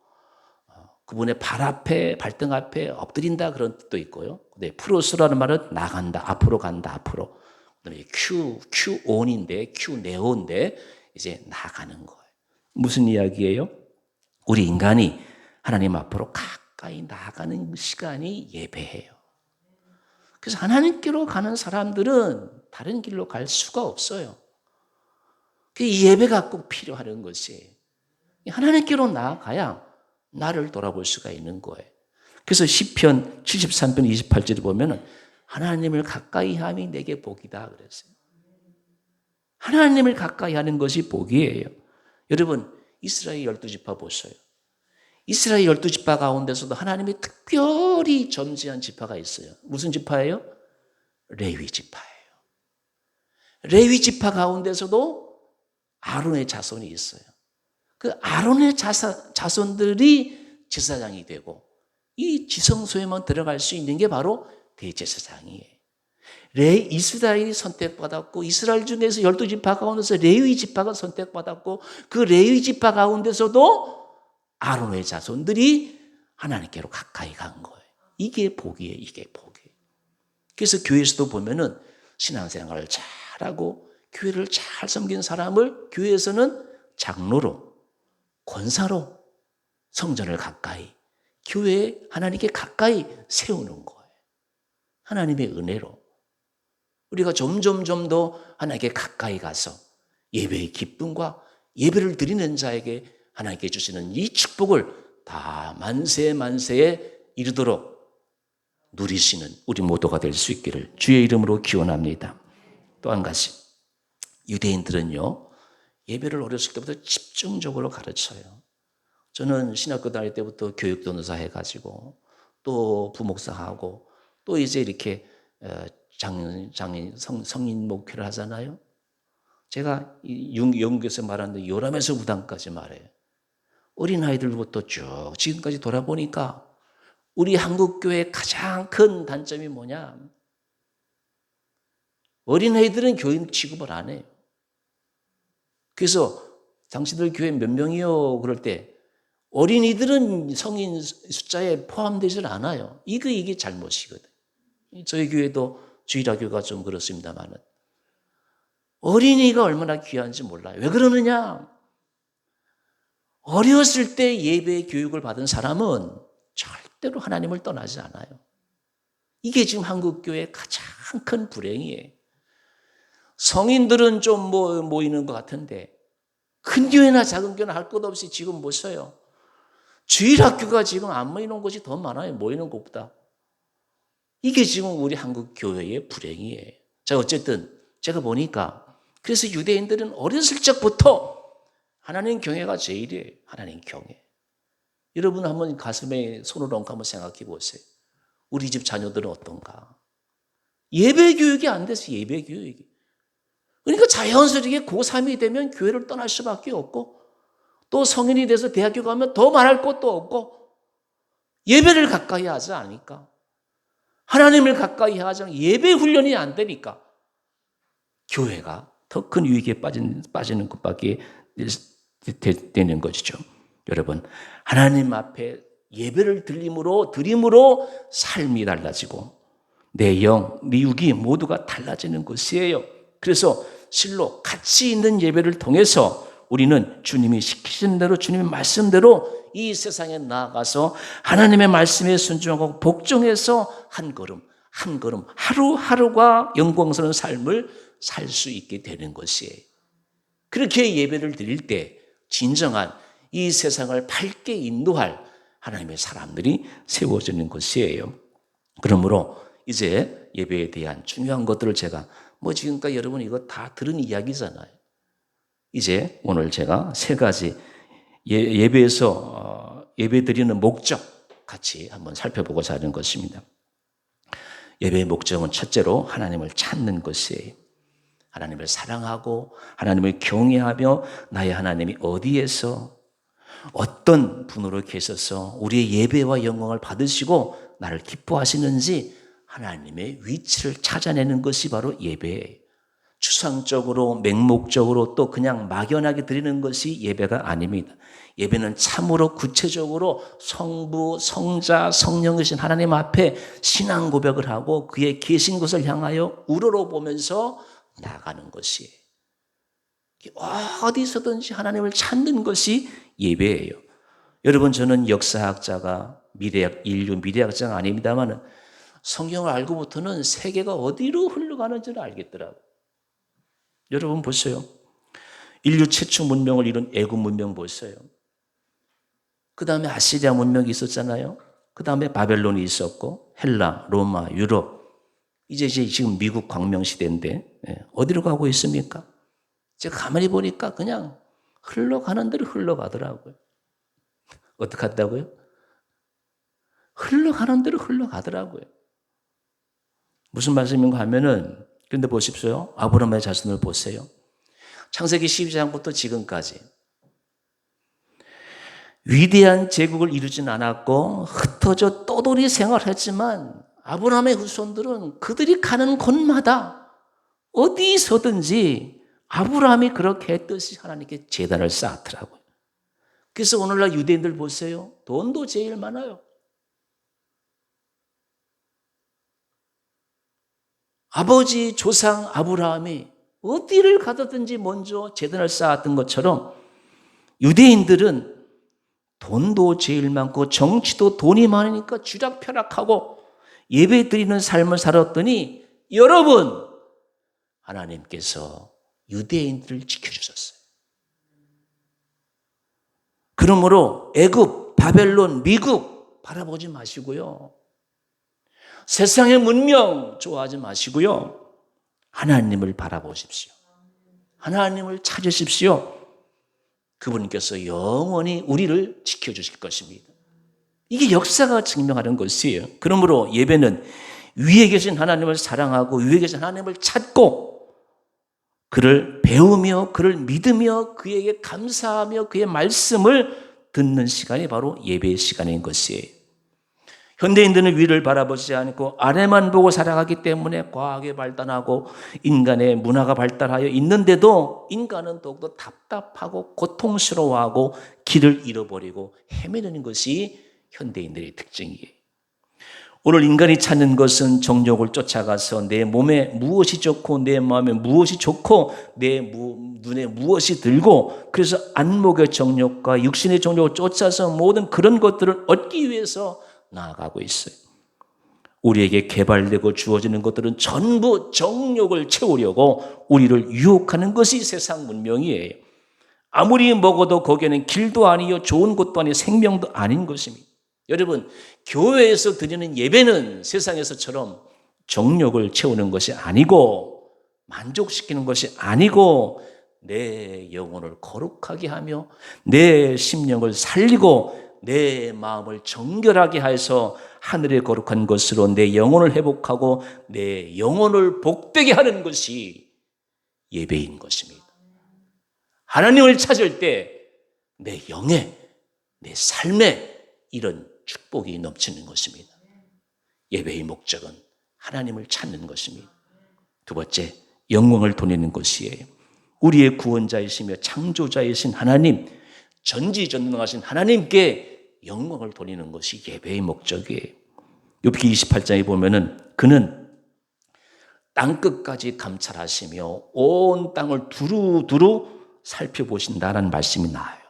그분의 발등 앞에 엎드린다 그런 뜻도 있고요. 네, 프로스라는 말은 나간다, 앞으로 간다, 앞으로. Q온인데 Q네오인데 이제 나가는 거예요. 무슨 이야기예요? 우리 인간이 하나님 앞으로 가까이 나가는 시간이 예배예요. 그래서 하나님께로 가는 사람들은 다른 길로 갈 수가 없어요. 이 예배가 꼭 필요한 것이에요. 하나님께로 나아가야 나를 돌아볼 수가 있는 거예요. 그래서 시편 73편 28절에 보면은 하나님을 가까이 함이 내게 복이다 그랬어요. 하나님을 가까이 하는 것이 복이에요. 여러분 이스라엘 12지파 보세요. 이스라엘 12지파 가운데서도 하나님이 특별히 점지한 지파가 있어요. 무슨 지파예요? 레위 지파예요. 레위 지파 가운데서도 아론의 자손이 있어요. 그 아론의 자손들이 제사장이 되고 이 지성소에만 들어갈 수 있는 게 바로 대제사장이에요. 이스라엘이 선택받았고 이스라엘 중에서 12지파 가운데서 레위 지파가 선택받았고 그 레위 지파 가운데서도 아론의 자손들이 하나님께로 가까이 간 거예요. 이게 복이에요. 이게 복이에요. 그래서 교회에서도 보면은 신앙생활을 잘하고 교회를 잘 섬긴 사람을 교회에서는 장로로 권사로 성전을 가까이 교회에 하나님께 가까이 세우는 거예요. 하나님의 은혜로 우리가 점점 더 하나님께 가까이 가서 예배의 기쁨과 예배를 드리는 자에게 하나님께 주시는 이 축복을 다 만세에 이르도록 누리시는 우리 모두가 될 수 있기를 주의 이름으로 기원합니다. 또 한 가지, 유대인들은요 예배를 어렸을 때부터 집중적으로 가르쳐요. 저는 신학교 다닐 때부터 교육도노사 해가지고 또 부목사하고 또 이제 이렇게 성인 목회를 하잖아요. 제가 영국에서 말하는데 요람에서 무당까지 말해요. 어린아이들부터 쭉 지금까지 돌아보니까 우리 한국교회의 가장 큰 단점이 뭐냐? 어린아이들은 교인 취급을 안 해요. 그래서 당신들 교회 몇 명이요? 그럴 때 어린이들은 성인 숫자에 포함되질 않아요. 이게 잘못이거든. 저희 교회도 주일학교가 좀 그렇습니다만은 어린이가 얼마나 귀한지 몰라요. 왜 그러느냐? 어렸을 때 예배 교육을 받은 사람은 절대로 하나님을 떠나지 않아요. 이게 지금 한국교회의 가장 큰 불행이에요. 성인들은 좀 모이는 것 같은데 큰 교회나 작은 교회나 할 것 없이 지금 못 써요. 주일학교가 지금 안 모이는 곳이 더 많아요. 모이는 곳보다. 이게 지금 우리 한국 교회의 불행이에요. 자, 어쨌든 제가 보니까 그래서 유대인들은 어렸을 적부터 하나님 경외가 제일이에요. 하나님 경외. 여러분 한번 가슴에 손을 얹고 한번 생각해 보세요. 우리 집 자녀들은 어떤가? 예배 교육이 안 돼서 예배 교육이. 그러니까 자연스럽게 고3이 되면 교회를 떠날 수밖에 없고 또 성인이 돼서 대학교 가면 더 말할 것도 없고 예배를 가까이 하지 않으니까 하나님을 가까이 하지 않으니까 예배 훈련이 안 되니까 교회가 더 큰 위기에 빠지는 것밖에 되는 것이죠. 여러분 하나님 앞에 예배를 드림으로 삶이 달라지고 내 영, 네 육이 모두가 달라지는 것이에요. 그래서 실로 가치 있는 예배를 통해서 우리는 주님이 시키신 대로 주님의 말씀대로 이 세상에 나아가서 하나님의 말씀에 순종하고 복종해서 한 걸음 하루하루가 영광스러운 삶을 살 수 있게 되는 것이에요. 그렇게 예배를 드릴 때 진정한 이 세상을 밝게 인도할 하나님의 사람들이 세워지는 것이에요. 그러므로 이제 예배에 대한 중요한 것들을 제가 지금까지 여러분 이거 다 들은 이야기잖아요. 이제 오늘 제가 세 가지 예배에서 예배 드리는 목적 같이 한번 살펴보고자 하는 것입니다. 예배의 목적은 첫째로 하나님을 찾는 것이에요. 하나님을 사랑하고 하나님을 경외하며 나의 하나님이 어디에서 어떤 분으로 계셔서 우리의 예배와 영광을 받으시고 나를 기뻐하시는지 하나님의 위치를 찾아내는 것이 바로 예배예요. 추상적으로 맹목적으로 또 그냥 막연하게 드리는 것이 예배가 아닙니다. 예배는 참으로 구체적으로 성부, 성자, 성령이신 하나님 앞에 신앙 고백을 하고 그의 계신 것을 향하여 우러러보면서 나가는 것이에요. 어디서든지 하나님을 찾는 것이 예배예요. 여러분, 저는 역사학자가 인류 미래학자가 아닙니다만 성경을 알고부터는 세계가 어디로 흘러가는지를 알겠더라고요. 여러분 보세요. 인류 최초 문명을 이룬 애굽 문명 보세요. 그 다음에 아시리아 문명이 있었잖아요. 그 다음에 바벨론이 있었고 헬라, 로마, 유럽. 이제 지금 미국 광명시대인데 어디로 가고 있습니까? 제가 가만히 보니까 그냥 흘러가는 대로 흘러가더라고요. 어떻게 한다고요? 흘러가는 대로 흘러가더라고요. 무슨 말씀인가 하면은, 그런데 보십시오. 아브라함의 자손을 보세요. 창세기 12장부터 지금까지 위대한 제국을 이루진 않았고 흩어져 떠돌이 생활했지만 아브라함의 후손들은 그들이 가는 곳마다 어디서든지 아브라함이 그렇게 했듯이 하나님께 제단을 쌓았더라고요. 그래서 오늘날 유대인들 보세요. 돈도 제일 많아요. 아버지 조상 아브라함이 어디를 가든지 먼저 제단을 쌓았던 것처럼 유대인들은 돈도 제일 많고 정치도 돈이 많으니까 쥐락펴락하고 예배 드리는 삶을 살았더니 여러분, 하나님께서 유대인들을 지켜주셨어요. 그러므로 애굽, 바벨론, 미국 바라보지 마시고요. 세상의 문명 좋아하지 마시고요. 하나님을 바라보십시오. 하나님을 찾으십시오. 그분께서 영원히 우리를 지켜주실 것입니다. 이게 역사가 증명하는 것이에요. 그러므로 예배는 위에 계신 하나님을 사랑하고 위에 계신 하나님을 찾고 그를 배우며 그를 믿으며 그에게 감사하며 그의 말씀을 듣는 시간이 바로 예배의 시간인 것이에요. 현대인들은 위를 바라보지 않고 아래만 보고 살아가기 때문에 과학이 발달하고 인간의 문화가 발달하여 있는데도 인간은 더욱더 답답하고 고통스러워하고 길을 잃어버리고 헤매는 것이 현대인들의 특징이에요. 오늘 인간이 찾는 것은 정욕을 쫓아가서 내 몸에 무엇이 좋고 내 마음에 무엇이 좋고 내 눈에 무엇이 들고 그래서 안목의 정욕과 육신의 정욕을 쫓아서 모든 그런 것들을 얻기 위해서 나아가고 있어요. 우리에게 개발되고 주어지는 것들은 전부 정욕을 채우려고 우리를 유혹하는 것이 세상 문명이에요. 아무리 먹어도 거기에는 길도 아니요 좋은 것도 아니요 생명도 아닌 것입니다. 여러분, 교회에서 드리는 예배는 세상에서처럼 정욕을 채우는 것이 아니고 만족시키는 것이 아니고 내 영혼을 거룩하게 하며 내 심령을 살리고 내 마음을 정결하게 해서 하늘의 거룩한 것으로 내 영혼을 회복하고 내 영혼을 복되게 하는 것이 예배인 것입니다. 하나님을 찾을 때 내 영에, 내 삶에 이런 축복이 넘치는 것입니다. 예배의 목적은 하나님을 찾는 것입니다. 두 번째, 영광을 돌리는 것이에요. 우리의 구원자이시며 창조자이신 하나님, 전지전능하신 하나님께 영광을 돌리는 것이 예배의 목적이에요. 욥기 28장에 보면은 그는 땅끝까지 감찰하시며 온 땅을 두루두루 살펴보신다라는 말씀이 나와요.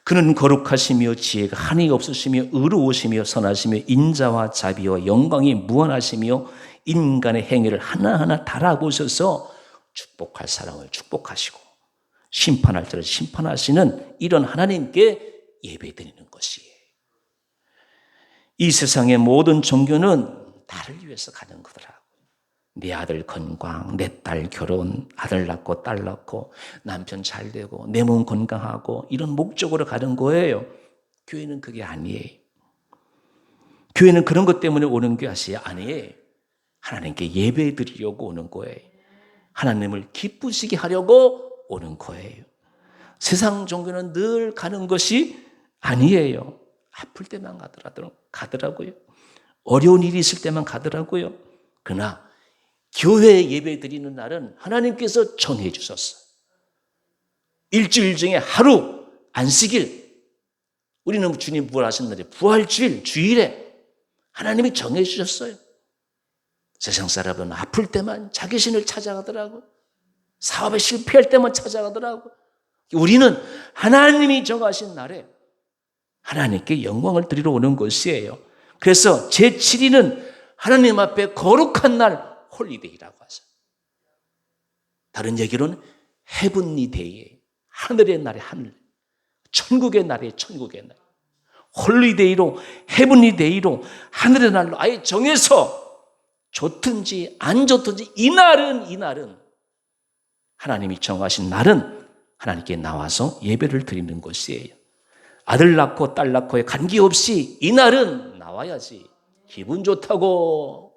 그는 거룩하시며 지혜가 한이 없으시며 의로우시며 선하시며 인자와 자비와 영광이 무한하시며 인간의 행위를 하나하나 달아보셔서 축복할 사람을 축복하시고 심판할 자를 심판하시는 이런 하나님께 예배드리는 것이에요. 이 세상의 모든 종교는 나를 위해서 가는 거더라고요. 내 아들 건강, 내 딸 결혼, 아들 낳고 딸 낳고 남편 잘 되고 내 몸 건강하고 이런 목적으로 가는 거예요. 교회는 그게 아니에요. 교회는 그런 것 때문에 오는 게 아니에요. 하나님께 예배 드리려고 오는 거예요. 하나님을 기쁘시게 하려고 오는 거예요. 세상 종교는 늘 가는 것이 아니에요. 아플 때만 가더라고요. 어려운 일이 있을 때만 가더라고요. 그러나 교회 예배 드리는 날은 하나님께서 정해 주셨어요. 일주일 중에 하루 안식일, 우리는 주님 부활하신 날에 부활주일, 주일에 하나님이 정해 주셨어요. 세상 사람은 아플 때만 자기 신을 찾아가더라고. 사업에 실패할 때만 찾아가더라고. 우리는 하나님이 정하신 날에 하나님께 영광을 드리러 오는 것이에요. 그래서 제7일은 하나님 앞에 거룩한 날 홀리데이라고 하죠. 다른 얘기로는 헤븐리 데이, 하늘의 날에 하늘, 천국의 날에 천국의 날. 홀리데이로, 헤븐리 데이로, 하늘의 날로 아예 정해서 좋든지 안 좋든지 이날은 하나님이 정하신 날은 하나님께 나와서 예배를 드리는 것이에요. 아들 낳고 딸 낳고에 관계없이 이날은 나와야지. 기분 좋다고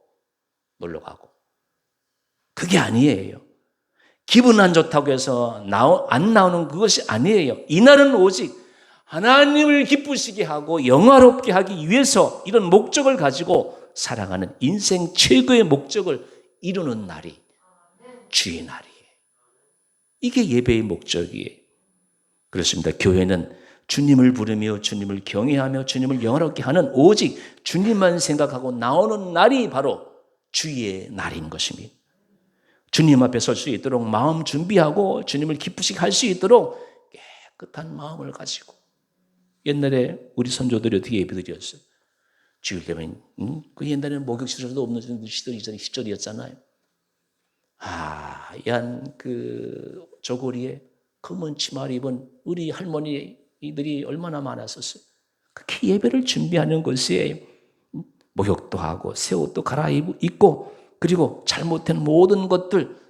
놀러 가고. 그게 아니에요. 기분 안 좋다고 해서 안 나오는 그것이 아니에요. 이날은 오직 하나님을 기쁘시게 하고 영화롭게 하기 위해서 이런 목적을 가지고 살아가는 인생 최고의 목적을 이루는 날이 주의 날이에요. 이게 예배의 목적이에요. 그렇습니다. 교회는 주님을 부르며 주님을 경외하며 주님을 영화롭게 하는 오직 주님만 생각하고 나오는 날이 바로 주의 날인 것입니다. 주님 앞에 설 수 있도록 마음 준비하고 주님을 기쁘시게 할 수 있도록 깨끗한 마음을 가지고 옛날에 우리 선조들이 어떻게 예배드렸어요? 주일 되면 그 옛날에는 목욕시설도 없는 시절이었잖아요. 하얀 그 저고리에 검은 치마를 입은 우리 할머니들이 얼마나 많았었어요. 그렇게 예배를 준비하는 것이에요. 목욕도 하고 새 옷도 갈아입고 그리고 잘못된 모든 것들,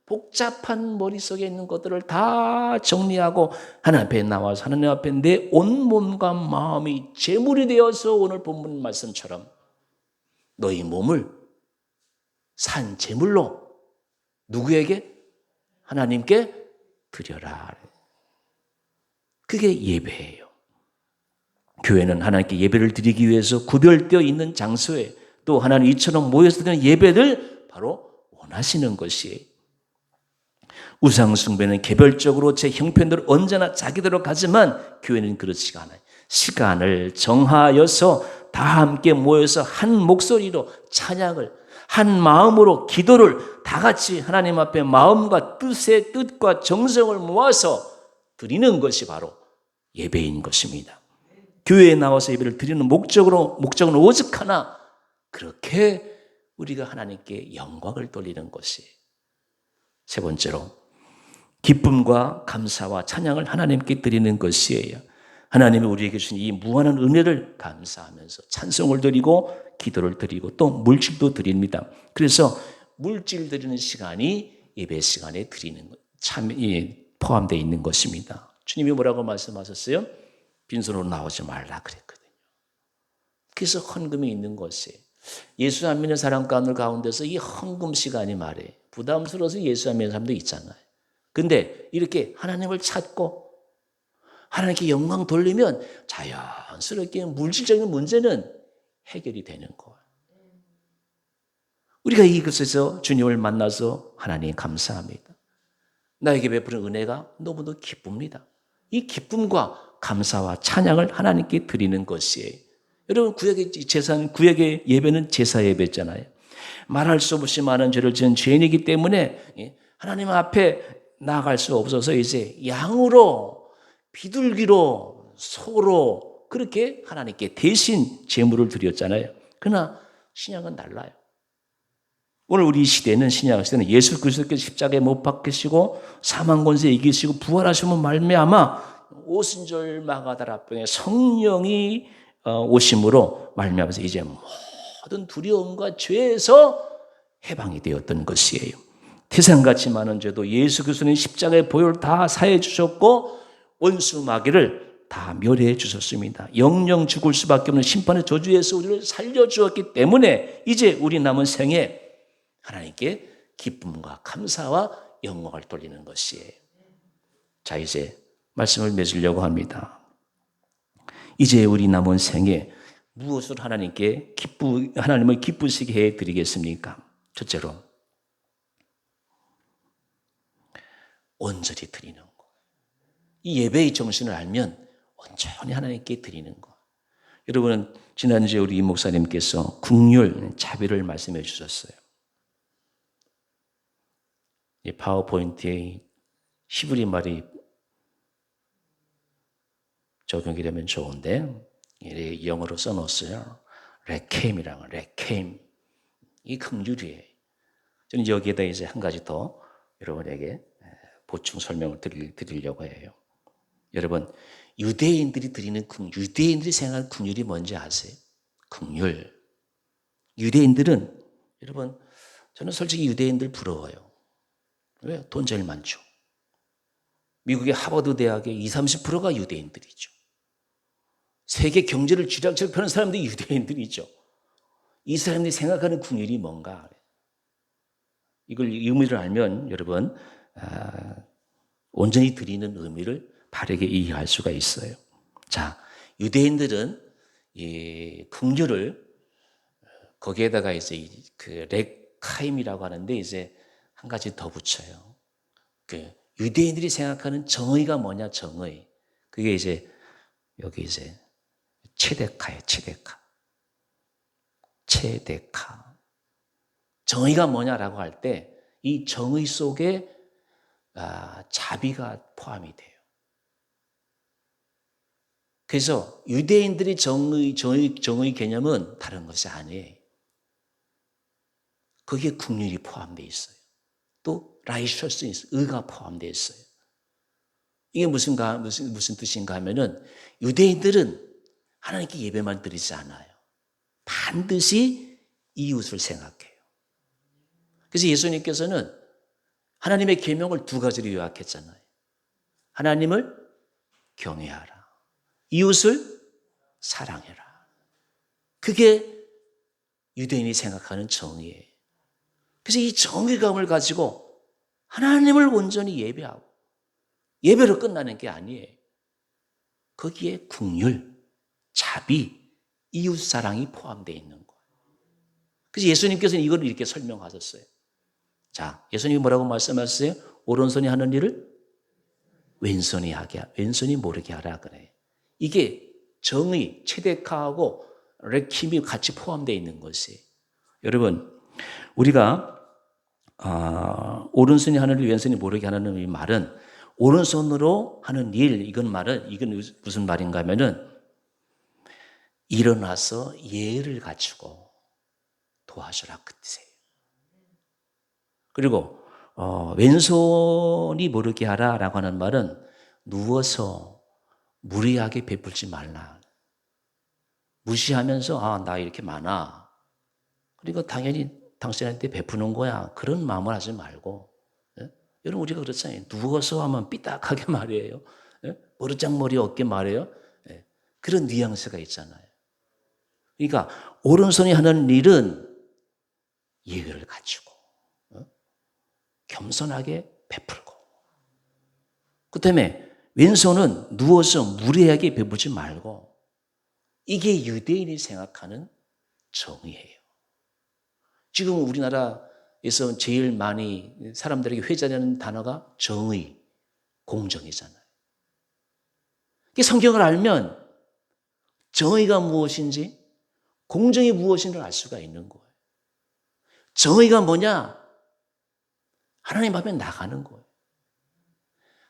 복잡한 머릿속에 있는 것들을 다 정리하고 하나님 앞에 나와서 하나님 앞에 내 온몸과 마음이 제물이 되어서 오늘 본문 말씀처럼 너희 몸을 산 제물로 누구에게? 하나님께 드려라. 그게 예배예요. 교회는 하나님께 예배를 드리기 위해서 구별되어 있는 장소에 또 하나님 이처럼 모여서 드리는 예배를 바로 원하시는 것이에요. 우상 숭배는 개별적으로 제 형편대로 언제나 자기대로 가지만 교회는 그렇지가 않아요. 시간을 정하여서 다 함께 모여서 한 목소리로 찬양을 한 마음으로 기도를 다 같이 하나님 앞에 마음과 뜻과 정성을 모아서 드리는 것이 바로 예배인 것입니다. 교회에 나와서 예배를 드리는 목적은 오직 하나, 그렇게 우리가 하나님께 영광을 돌리는 것이에요. 세 번째로 기쁨과 감사와 찬양을 하나님께 드리는 것이에요. 하나님이 우리에게 주신 이 무한한 은혜를 감사하면서 찬송을 드리고 기도를 드리고 또 물질도 드립니다. 그래서 물질 드리는 시간이 예배 시간에 드리는 참 포함되어 있는 것입니다. 주님이 뭐라고 말씀하셨어요? 빈손으로 나오지 말라 그랬거든요. 그래서 헌금이 있는 것이에요. 예수 안 믿는 사람 가운데서 이 헌금 시간이 말이에요. 부담스러워서 예수 안 믿는 사람도 있잖아요. 근데 이렇게 하나님을 찾고 하나님께 영광 돌리면 자연스럽게 물질적인 문제는 해결이 되는 거예요. 우리가 이것에서 주님을 만나서 하나님 감사합니다. 나에게 베푸는 은혜가 너무도 기쁩니다. 이 기쁨과 감사와 찬양을 하나님께 드리는 것이에요. 여러분 구약의 예배는 제사 예배잖아요. 말할 수 없이 많은 죄를 지은 죄인이기 때문에 하나님 앞에 나아갈 수 없어서 이제 양으로 비둘기로 소로 그렇게 하나님께 대신 제물을 드렸잖아요. 그러나 신약은 달라요. 오늘 우리 시대는 신약 시대는 예수 그리스도께서 십자가에 못 박히시고 사망 권세 이기시고 부활하시면 말미암아 오순절 마가다락방에 성령이 오심으로 말미암아서 이제 모든 두려움과 죄에서 해방이 되었던 것이에요. 태산같이 많은 죄도 예수 그리스도는 십자가의 보혈을 다 사해 주셨고 원수 마귀를 다 멸해 주셨습니다. 영영 죽을 수밖에 없는 심판의 저주에서 우리를 살려주었기 때문에 이제 우리 남은 생에 하나님께 기쁨과 감사와 영광을 돌리는 것이에요. 자, 이제 말씀을 맺으려고 합니다. 이제 우리 남은 생에 무엇을 하나님을 기쁘시게 해드리겠습니까? 첫째로 온전히 드리는 것. 이 예배의 정신을 알면 온전히 하나님께 드리는 것. 여러분은 지난주에 우리 임 목사님께서 긍휼, 자비를 말씀해 주셨어요. 이 파워포인트에 히브리 말이 적용이 되면 좋은데 영어로 써놓았어요. 레케임이라고. 레케임. 이 긍휼이에요. 저는 여기에다 이제 한 가지 더 여러분에게 보충 설명을 드리려고 해요. 여러분, 유대인들이 유대인들이 생각하는 긍휼이 뭔지 아세요? 긍휼. 유대인들은, 여러분, 저는 솔직히 유대인들 부러워요. 왜? 돈 제일 많죠. 미국의 하버드 대학의 20-30%가 유대인들이죠. 세계 경제를 쥐락쥐락 펴는 사람들이 유대인들이죠. 이 사람들이 생각하는 긍휼이 뭔가? 이걸 의미를 알면 여러분 온전히 드리는 의미를 바르게 이해할 수가 있어요. 자, 유대인들은 이 긍휼을 거기에다가 이제 그 레카임이라고 하는데 이제 한 가지 더 붙여요. 그 유대인들이 생각하는 정의가 뭐냐? 정의. 그게 이제 여기 이제 체데카예요. 체데카. 정의가 뭐냐라고 할 때 이 정의 속에 자비가 포함이 돼요. 그래서 유대인들의 정의 개념은 다른 것이 아니에요. 거기에 긍휼이 포함되어 있어요. 또 righteousness, 의가 포함되어 있어요. 이게 무슨 뜻인가 하면은 유대인들은 하나님께 예배만 드리지 않아요. 반드시 이웃을 생각해요. 그래서 예수님께서는 하나님의 계명을 두 가지로 요약했잖아요. 하나님을 경외하라. 이웃을 사랑해라. 그게 유대인이 생각하는 정의예요. 그래서 이 정의감을 가지고 하나님을 온전히 예배하고 예배로 끝나는 게 아니에요. 거기에 긍휼, 자비, 이웃사랑이 포함되어 있는 거예요. 그래서 예수님께서는 이걸 이렇게 설명하셨어요. 자, 예수님이 뭐라고 말씀하셨어요? 오른손이 하는 일을 왼손이 모르게 하라 그래요. 이게 정의, 체데카하고 레킴이 같이 포함되어 있는 것이에요. 여러분, 우리가 오른손이 하는 일, 왼손이 모르게 하는 이 말은 오른손으로 하는 일, 이건 무슨 말인가 하면은 일어나서 예의를 갖추고 도와주라 그 뜻이에요. 그리고 왼손이 모르게 하라라고 하는 말은 누워서 무리하게 베풀지 말라. 무시하면서 나 이렇게 많아. 그리고 당연히 당신한테 베푸는 거야. 그런 마음을 하지 말고. 예? 여러분 우리가 그렇잖아요. 누워서 하면 삐딱하게 말이에요. 예? 머리장머리 없게 말해요. 예? 그런 뉘앙스가 있잖아요. 그러니까 오른손이 하는 일은 예의를 갖추고 겸손하게 베풀고, 그 다음에 왼손은 누워서 무례하게 베풀지 말고, 이게 유대인이 생각하는 정의예요. 지금 우리나라에서 제일 많이 사람들에게 회자되는 단어가 정의, 공정이잖아요. 성경을 알면 정의가 무엇인지, 공정이 무엇인지를 알 수가 있는 거예요. 정의가 뭐냐? 하나님 앞에 나가는 거예요.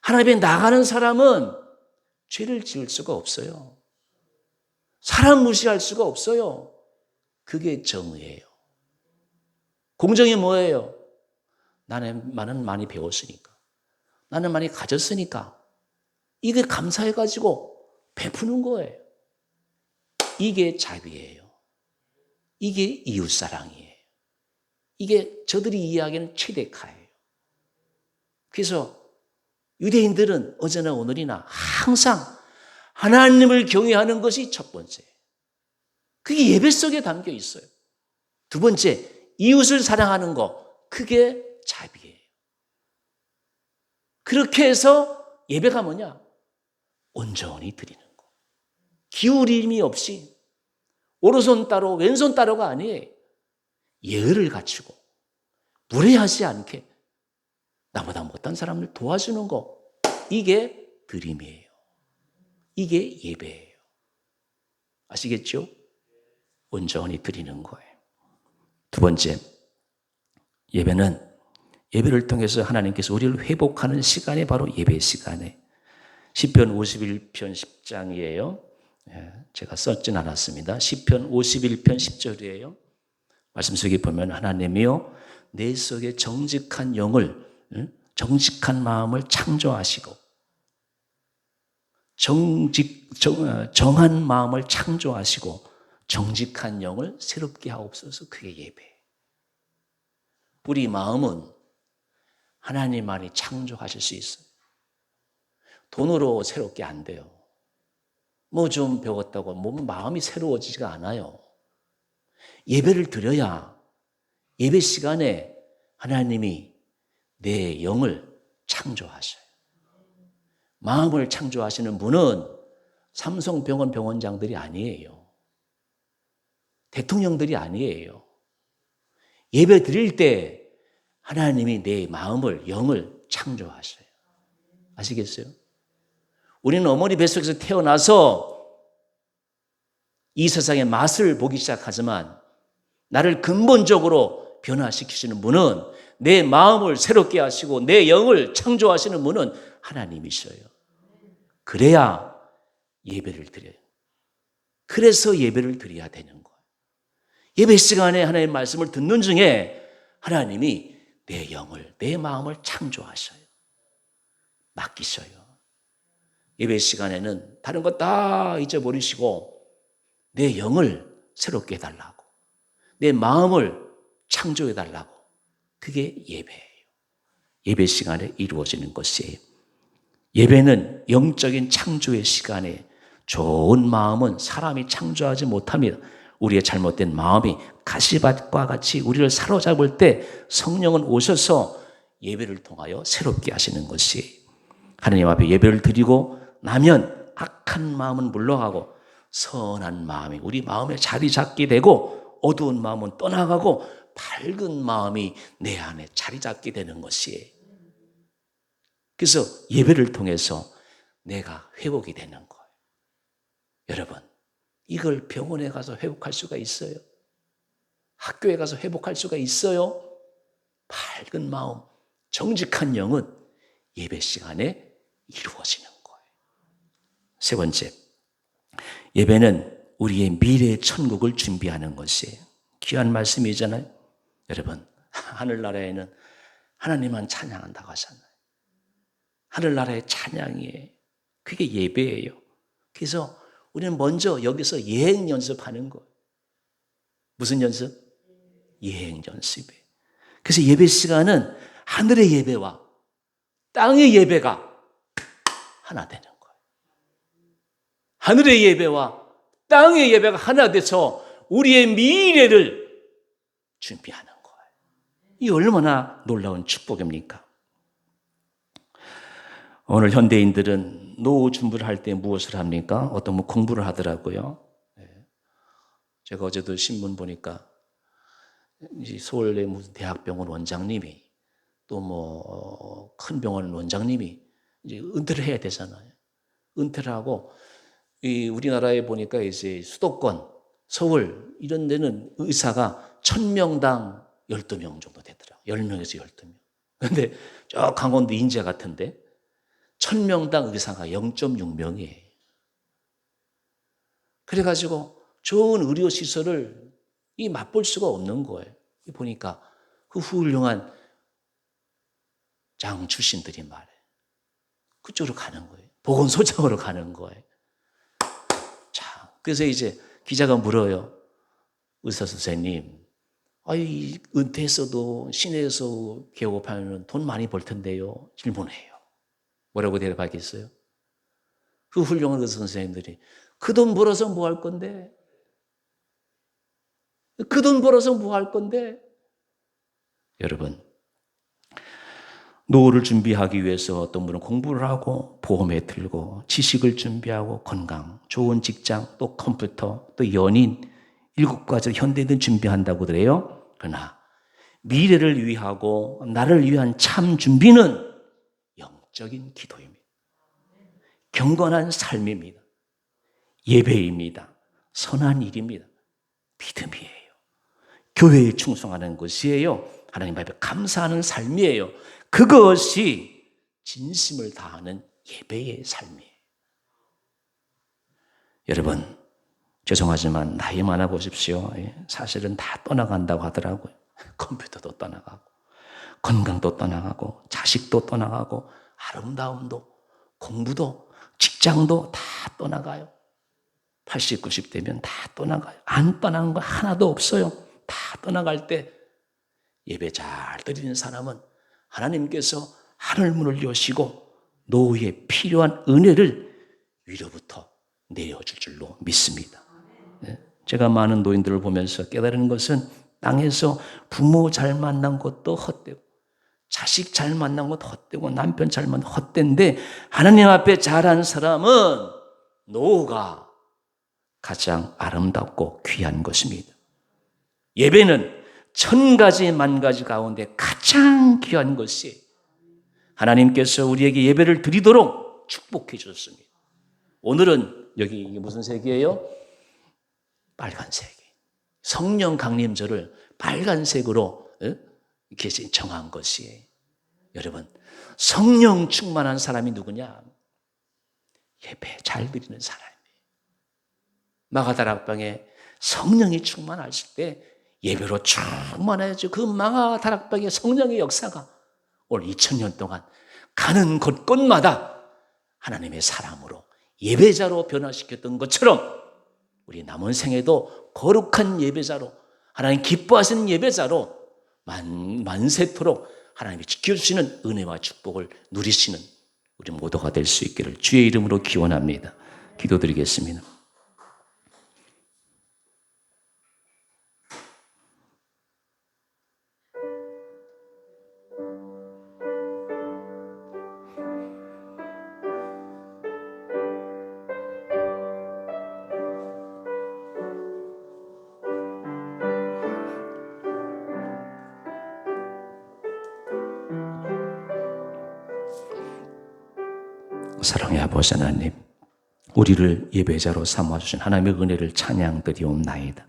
하나님 앞에 나가는 사람은 죄를 지을 수가 없어요. 사람 무시할 수가 없어요. 그게 정의예요. 공정이 뭐예요? 나는 많이 배웠으니까, 나는 많이 가졌으니까 이게 감사해가지고 베푸는 거예요. 이게 자비예요. 이게 이웃사랑이에요. 이게 저들이 이야기하는 체데카예요. 그래서 유대인들은 어제나 오늘이나 항상 하나님을 경외하는 것이 첫 번째. 그게 예배 속에 담겨 있어요. 두 번째, 이웃을 사랑하는 것. 그게 자비예요. 그렇게 해서 예배가 뭐냐? 온전히 드리는 것. 기울임이 없이 오른손 따로 왼손 따로가 아니에요. 예의를 갖추고 무례하지 않게 나보다 못한 사람을 도와주는 거, 이게 드림이에요. 이게 예배예요. 아시겠죠? 온전히 드리는 거예요. 두 번째, 예배는 예배를 통해서 하나님께서 우리를 회복하는 시간이 바로 예배 시간에 시편 51편 10장이에요. 제가 썼진 않았습니다. 시편 51편 10절이에요. 말씀 속에 보면 하나님이요 내 속에 정직한 영을 정직한 마음을 창조하시고 정한 마음을 창조하시고 정직한 영을 새롭게 하옵소서. 그게 예배. 우리 마음은 하나님만이 창조하실 수 있어요. 돈으로 새롭게 안 돼요. 뭐 좀 배웠다고 마음이 새로워지지가 않아요. 예배를 드려야 예배 시간에 하나님이 내 영을 창조하셔요. 마음을 창조하시는 분은 삼성병원 병원장들이 아니에요. 대통령들이 아니에요. 예배 드릴 때 하나님이 내 마음을, 영을 창조하셔요. 아시겠어요? 우리는 어머니 뱃속에서 태어나서 이 세상의 맛을 보기 시작하지만 나를 근본적으로 변화시키시는 분은 내 마음을 새롭게 하시고 내 영을 창조하시는 분은 하나님이셔요. 그래야 예배를 드려요. 그래서 예배를 드려야 되는 거예요. 예배 시간에 하나님의 말씀을 듣는 중에 하나님이 내 영을, 내 마음을 창조하셔요. 맡기셔요. 예배 시간에는 다른 거 다 잊어버리시고 내 영을 새롭게 해달라고, 내 마음을 창조해달라고. 그게 예배예요. 예배 시간에 이루어지는 것이에요. 예배는 영적인 창조의 시간에 좋은 마음은 사람이 창조하지 못합니다. 우리의 잘못된 마음이 가시밭과 같이 우리를 사로잡을 때 성령은 오셔서 예배를 통하여 새롭게 하시는 것이에요. 하나님 앞에 예배를 드리고 나면 악한 마음은 물러가고 선한 마음이 우리 마음에 자리 잡게 되고 어두운 마음은 떠나가고 밝은 마음이 내 안에 자리 잡게 되는 것이에요. 그래서 예배를 통해서 내가 회복이 되는 거예요. 여러분, 이걸 병원에 가서 회복할 수가 있어요? 학교에 가서 회복할 수가 있어요? 밝은 마음, 정직한 영은 예배 시간에 이루어지는 거예요. 세 번째, 예배는 우리의 미래의 천국을 준비하는 것이에요. 귀한 말씀이잖아요. 여러분, 하늘나라에는 하나님만 찬양한다고 하잖아요. 하늘나라의 찬양이에요. 그게 예배예요. 그래서 우리는 먼저 여기서 예행 연습하는 거예요. 무슨 연습? 예행 연습이에요. 그래서 예배 시간은 하늘의 예배와 땅의 예배가 하나 되는 거예요. 하늘의 예배와 땅의 예배가 하나 돼서 우리의 미래를 준비하는 거예요. 이 얼마나 놀라운 축복입니까? 오늘 현대인들은 노후 준비를 할 때 무엇을 합니까? 어떤 공부를 하더라고요. 제가 어제도 신문 보니까 서울의 무슨 대학병원 원장님이 또 큰 병원 원장님이 이제 은퇴를 해야 되잖아요. 은퇴를 하고 우리나라에 보니까 이제 수도권, 서울 이런 데는 의사가 1000명당 12명 정도 되더라고요. 10명에서 12명. 그런데 저 강원도 인제 같은데 1000명당 의사가 0.6명이에요. 그래가지고 좋은 의료시설을 맛볼 수가 없는 거예요. 보니까 그 훌륭한 장 출신들이 말해. 그쪽으로 가는 거예요. 보건소장으로 가는 거예요. 자, 그래서 이제 기자가 물어요. 의사 선생님, 은퇴했어도 시내에서 개업하면 돈 많이 벌 텐데요. 질문해요. 뭐라고 대답하겠어요? 그 훌륭한 의사 선생님들이 그 돈 벌어서 뭐 할 건데? 그 돈 벌어서 뭐 할 건데? 여러분, 노후를 준비하기 위해서 어떤 분은 공부를 하고 보험에 들고 지식을 준비하고 건강, 좋은 직장, 또 컴퓨터, 또 연인 7가지로 현대인은 준비한다고 그래요. 그러나 미래를 위하고 나를 위한 참 준비는 영적인 기도입니다. 경건한 삶입니다. 예배입니다. 선한 일입니다. 믿음이에요. 교회에 충성하는 것이에요. 하나님 앞에 감사하는 삶이에요. 그것이 진심을 다하는 예배의 삶이에요. 여러분, 죄송하지만 나이 많아 보십시오. 사실은 다 떠나간다고 하더라고요. 컴퓨터도 떠나가고, 건강도 떠나가고, 자식도 떠나가고, 아름다움도, 공부도, 직장도 다 떠나가요. 80, 90 되면 다 떠나가요. 안 떠나는 거 하나도 없어요. 다 떠나갈 때 예배 잘 드리는 사람은 하나님께서 하늘문을 여시고 노후에 필요한 은혜를 위로부터 내려줄 줄로 믿습니다. 제가 많은 노인들을 보면서 깨달은 것은 땅에서 부모 잘 만난 것도 헛되고 자식 잘 만난 것도 헛되고 남편 잘 만난 것도 헛된데 하나님 앞에 잘한 사람은 노후가 가장 아름답고 귀한 것입니다. 예배는 1000가지 만가지 가운데 가장 귀한 것이 하나님께서 우리에게 예배를 드리도록 축복해 주셨습니다. 오늘은 여기 이게 무슨 색이에요? 빨간색. 성령 강림절을 빨간색으로 이렇게 정한 것이에요. 여러분, 성령 충만한 사람이 누구냐? 예배 잘 드리는 사람이에요. 마가다락방에 성령이 충만하실 때 예배로 충만해야죠. 그 마가다락방의 성령의 역사가 올 2000년 동안 가는 곳곳마다 하나님의 사람으로 예배자로 변화시켰던 것처럼 우리 남은 생에도 거룩한 예배자로 하나님 기뻐하시는 예배자로 만세토록 하나님이 지켜주시는 은혜와 축복을 누리시는 우리 모두가 될 수 있기를 주의 이름으로 기원합니다. 기도드리겠습니다. 사랑의 아버지 하나님, 우리를 예배자로 삼아주신 하나님의 은혜를 찬양드리옵나이다.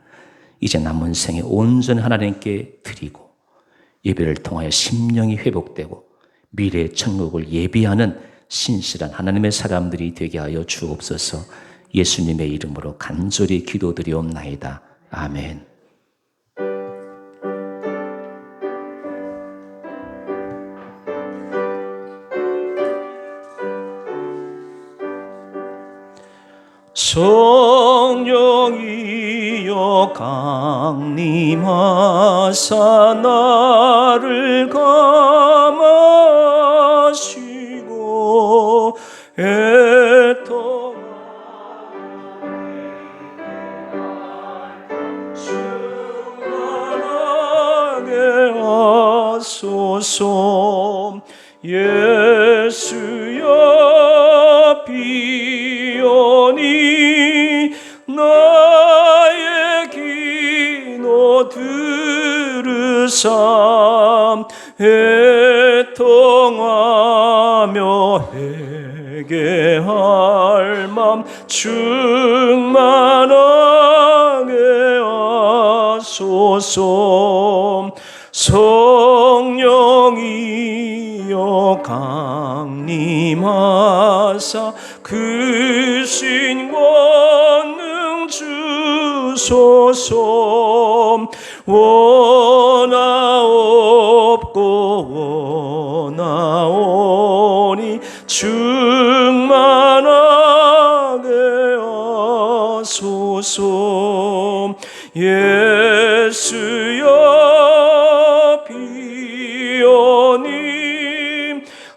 이제 남은 생에 온전히 하나님께 드리고 예배를 통하여 심령이 회복되고 미래의 천국을 예비하는 신실한 하나님의 사람들이 되게 하여 주옵소서. 예수님의 이름으로 간절히 기도드리옵나이다. 아멘. 성령이여 강림하사 나를 감하시고 충만하게 하소서. 예수여 비오니 나의 기도 들으사 애통하며 회개할 맘 충만하게 하소서. 성령이여 강림하사 그 신 권능 주소서. 원하옵고 원하오니 충만하게 하소서. 예수여 비오니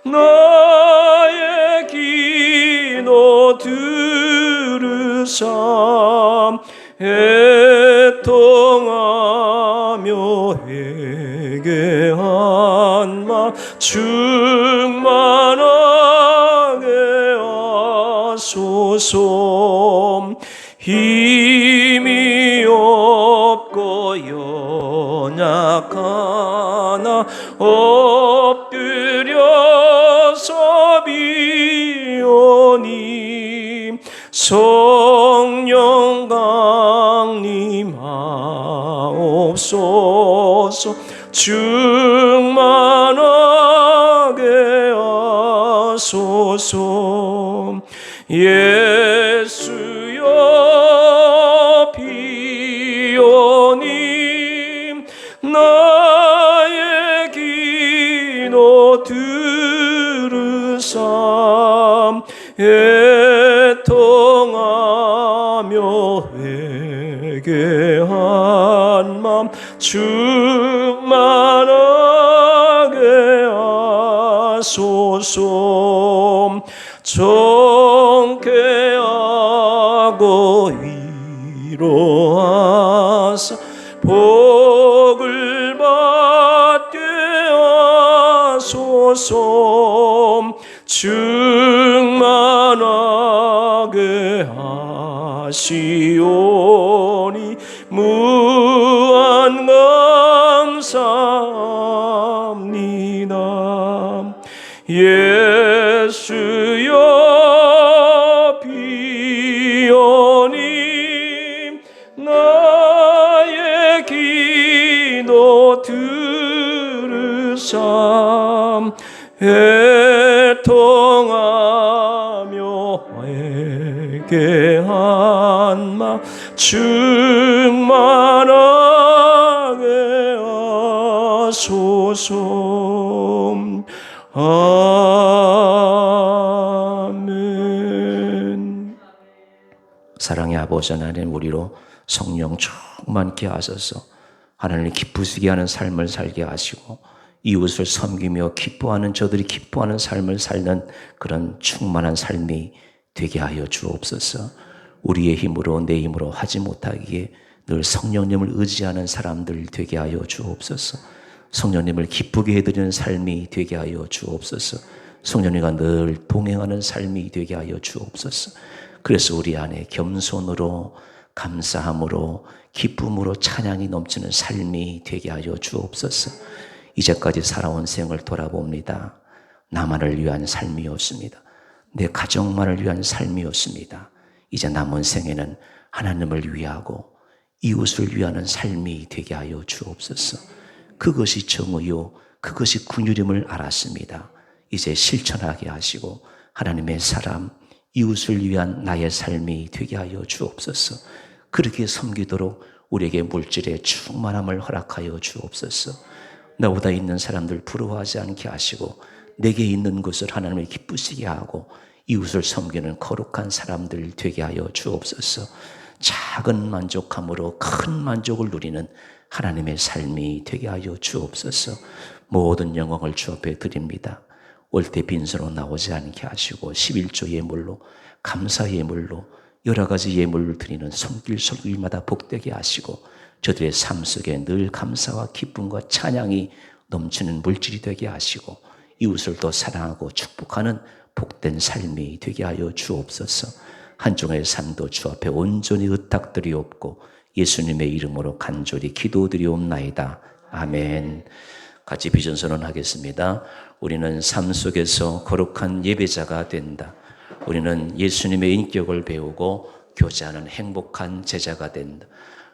나의 기도 들으사 애통하며 회개한 마 충만하게 하소서. 힘이 없고 연약하나 엎드려서 비오니 성령 강림 하옵소서. 충만하게 하소서. 예수여 비오님 나의 기도 들으사 애통하며 회개한 맘 충만하게 하소서. 정케하고 위로하사 복을 받게 하소서. 충만하게 하시오니 무한 감사합니다. 예수여 비오님 나의 기도 들으사 애통하며 회개한 마 충만하게 하소서. 아멘. 사랑의 아버지 하나님, 우리로 성령 충만케 하소서. 하나님을 기쁘시게 하는 삶을 살게 하시고 이웃을 섬기며 기뻐하는 저들이 기뻐하는 삶을 살는 그런 충만한 삶이 되게 하여 주옵소서. 우리의 힘으로 내 힘으로 하지 못하기에 늘 성령님을 의지하는 사람들 되게 하여 주옵소서. 성령님을 기쁘게 해드리는 삶이 되게 하여 주옵소서. 성령님과 늘 동행하는 삶이 되게 하여 주옵소서. 그래서 우리 안에 겸손으로 감사함으로 기쁨으로 찬양이 넘치는 삶이 되게 하여 주옵소서. 이제까지 살아온 생을 돌아봅니다. 나만을 위한 삶이었습니다. 내 가정만을 위한 삶이었습니다. 이제 남은 생에는 하나님을 위하고 이웃을 위하는 삶이 되게 하여 주옵소서. 그것이 정의요 그것이 긍휼임을 알았습니다. 이제 실천하게 하시고 하나님의 사람 이웃을 위한 나의 삶이 되게 하여 주옵소서. 그렇게 섬기도록 우리에게 물질의 충만함을 허락하여 주옵소서. 나보다 있는 사람들 부러워하지 않게 하시고 내게 있는 것을 하나님을 기쁘시게 하고 이웃을 섬기는 거룩한 사람들 되게 하여 주옵소서. 작은 만족함으로 큰 만족을 누리는 하나님의 삶이 되게 하여 주옵소서. 모든 영광을 주 앞에 드립니다. 올 때 빈손으로 나오지 않게 하시고 11조 예물로 감사 예물로 여러 가지 예물을 드리는 손길 손길마다 복되게 하시고 저들의 삶 속에 늘 감사와 기쁨과 찬양이 넘치는 물질이 되게 하시고 이웃을 더 사랑하고 축복하는 복된 삶이 되게 하여 주옵소서. 한중의 삶도 주 앞에 온전히 의탁드리옵고 예수님의 이름으로 간절히 기도드리옵나이다. 아멘. 같이 비전 선언하겠습니다. 우리는 삶 속에서 거룩한 예배자가 된다. 우리는 예수님의 인격을 배우고 교제하는 행복한 제자가 된다.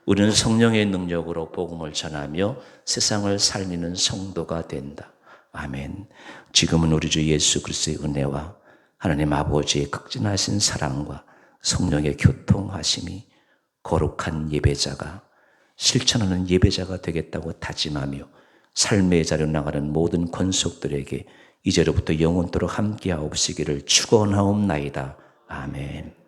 우리는 성령의 능력으로 복음을 전하며 세상을 살리는 성도가 된다. 아멘. 지금은 우리 주 예수 그리스도의 은혜와 하나님 아버지의 극진하신 사랑과 성령의 교통하심이 거룩한 예배자가 실천하는 예배자가 되겠다고 다짐하며 삶의 자리로 나가는 모든 권속들에게 이제로부터 영원토록 함께하옵시기를 축원하옵나이다. 아멘.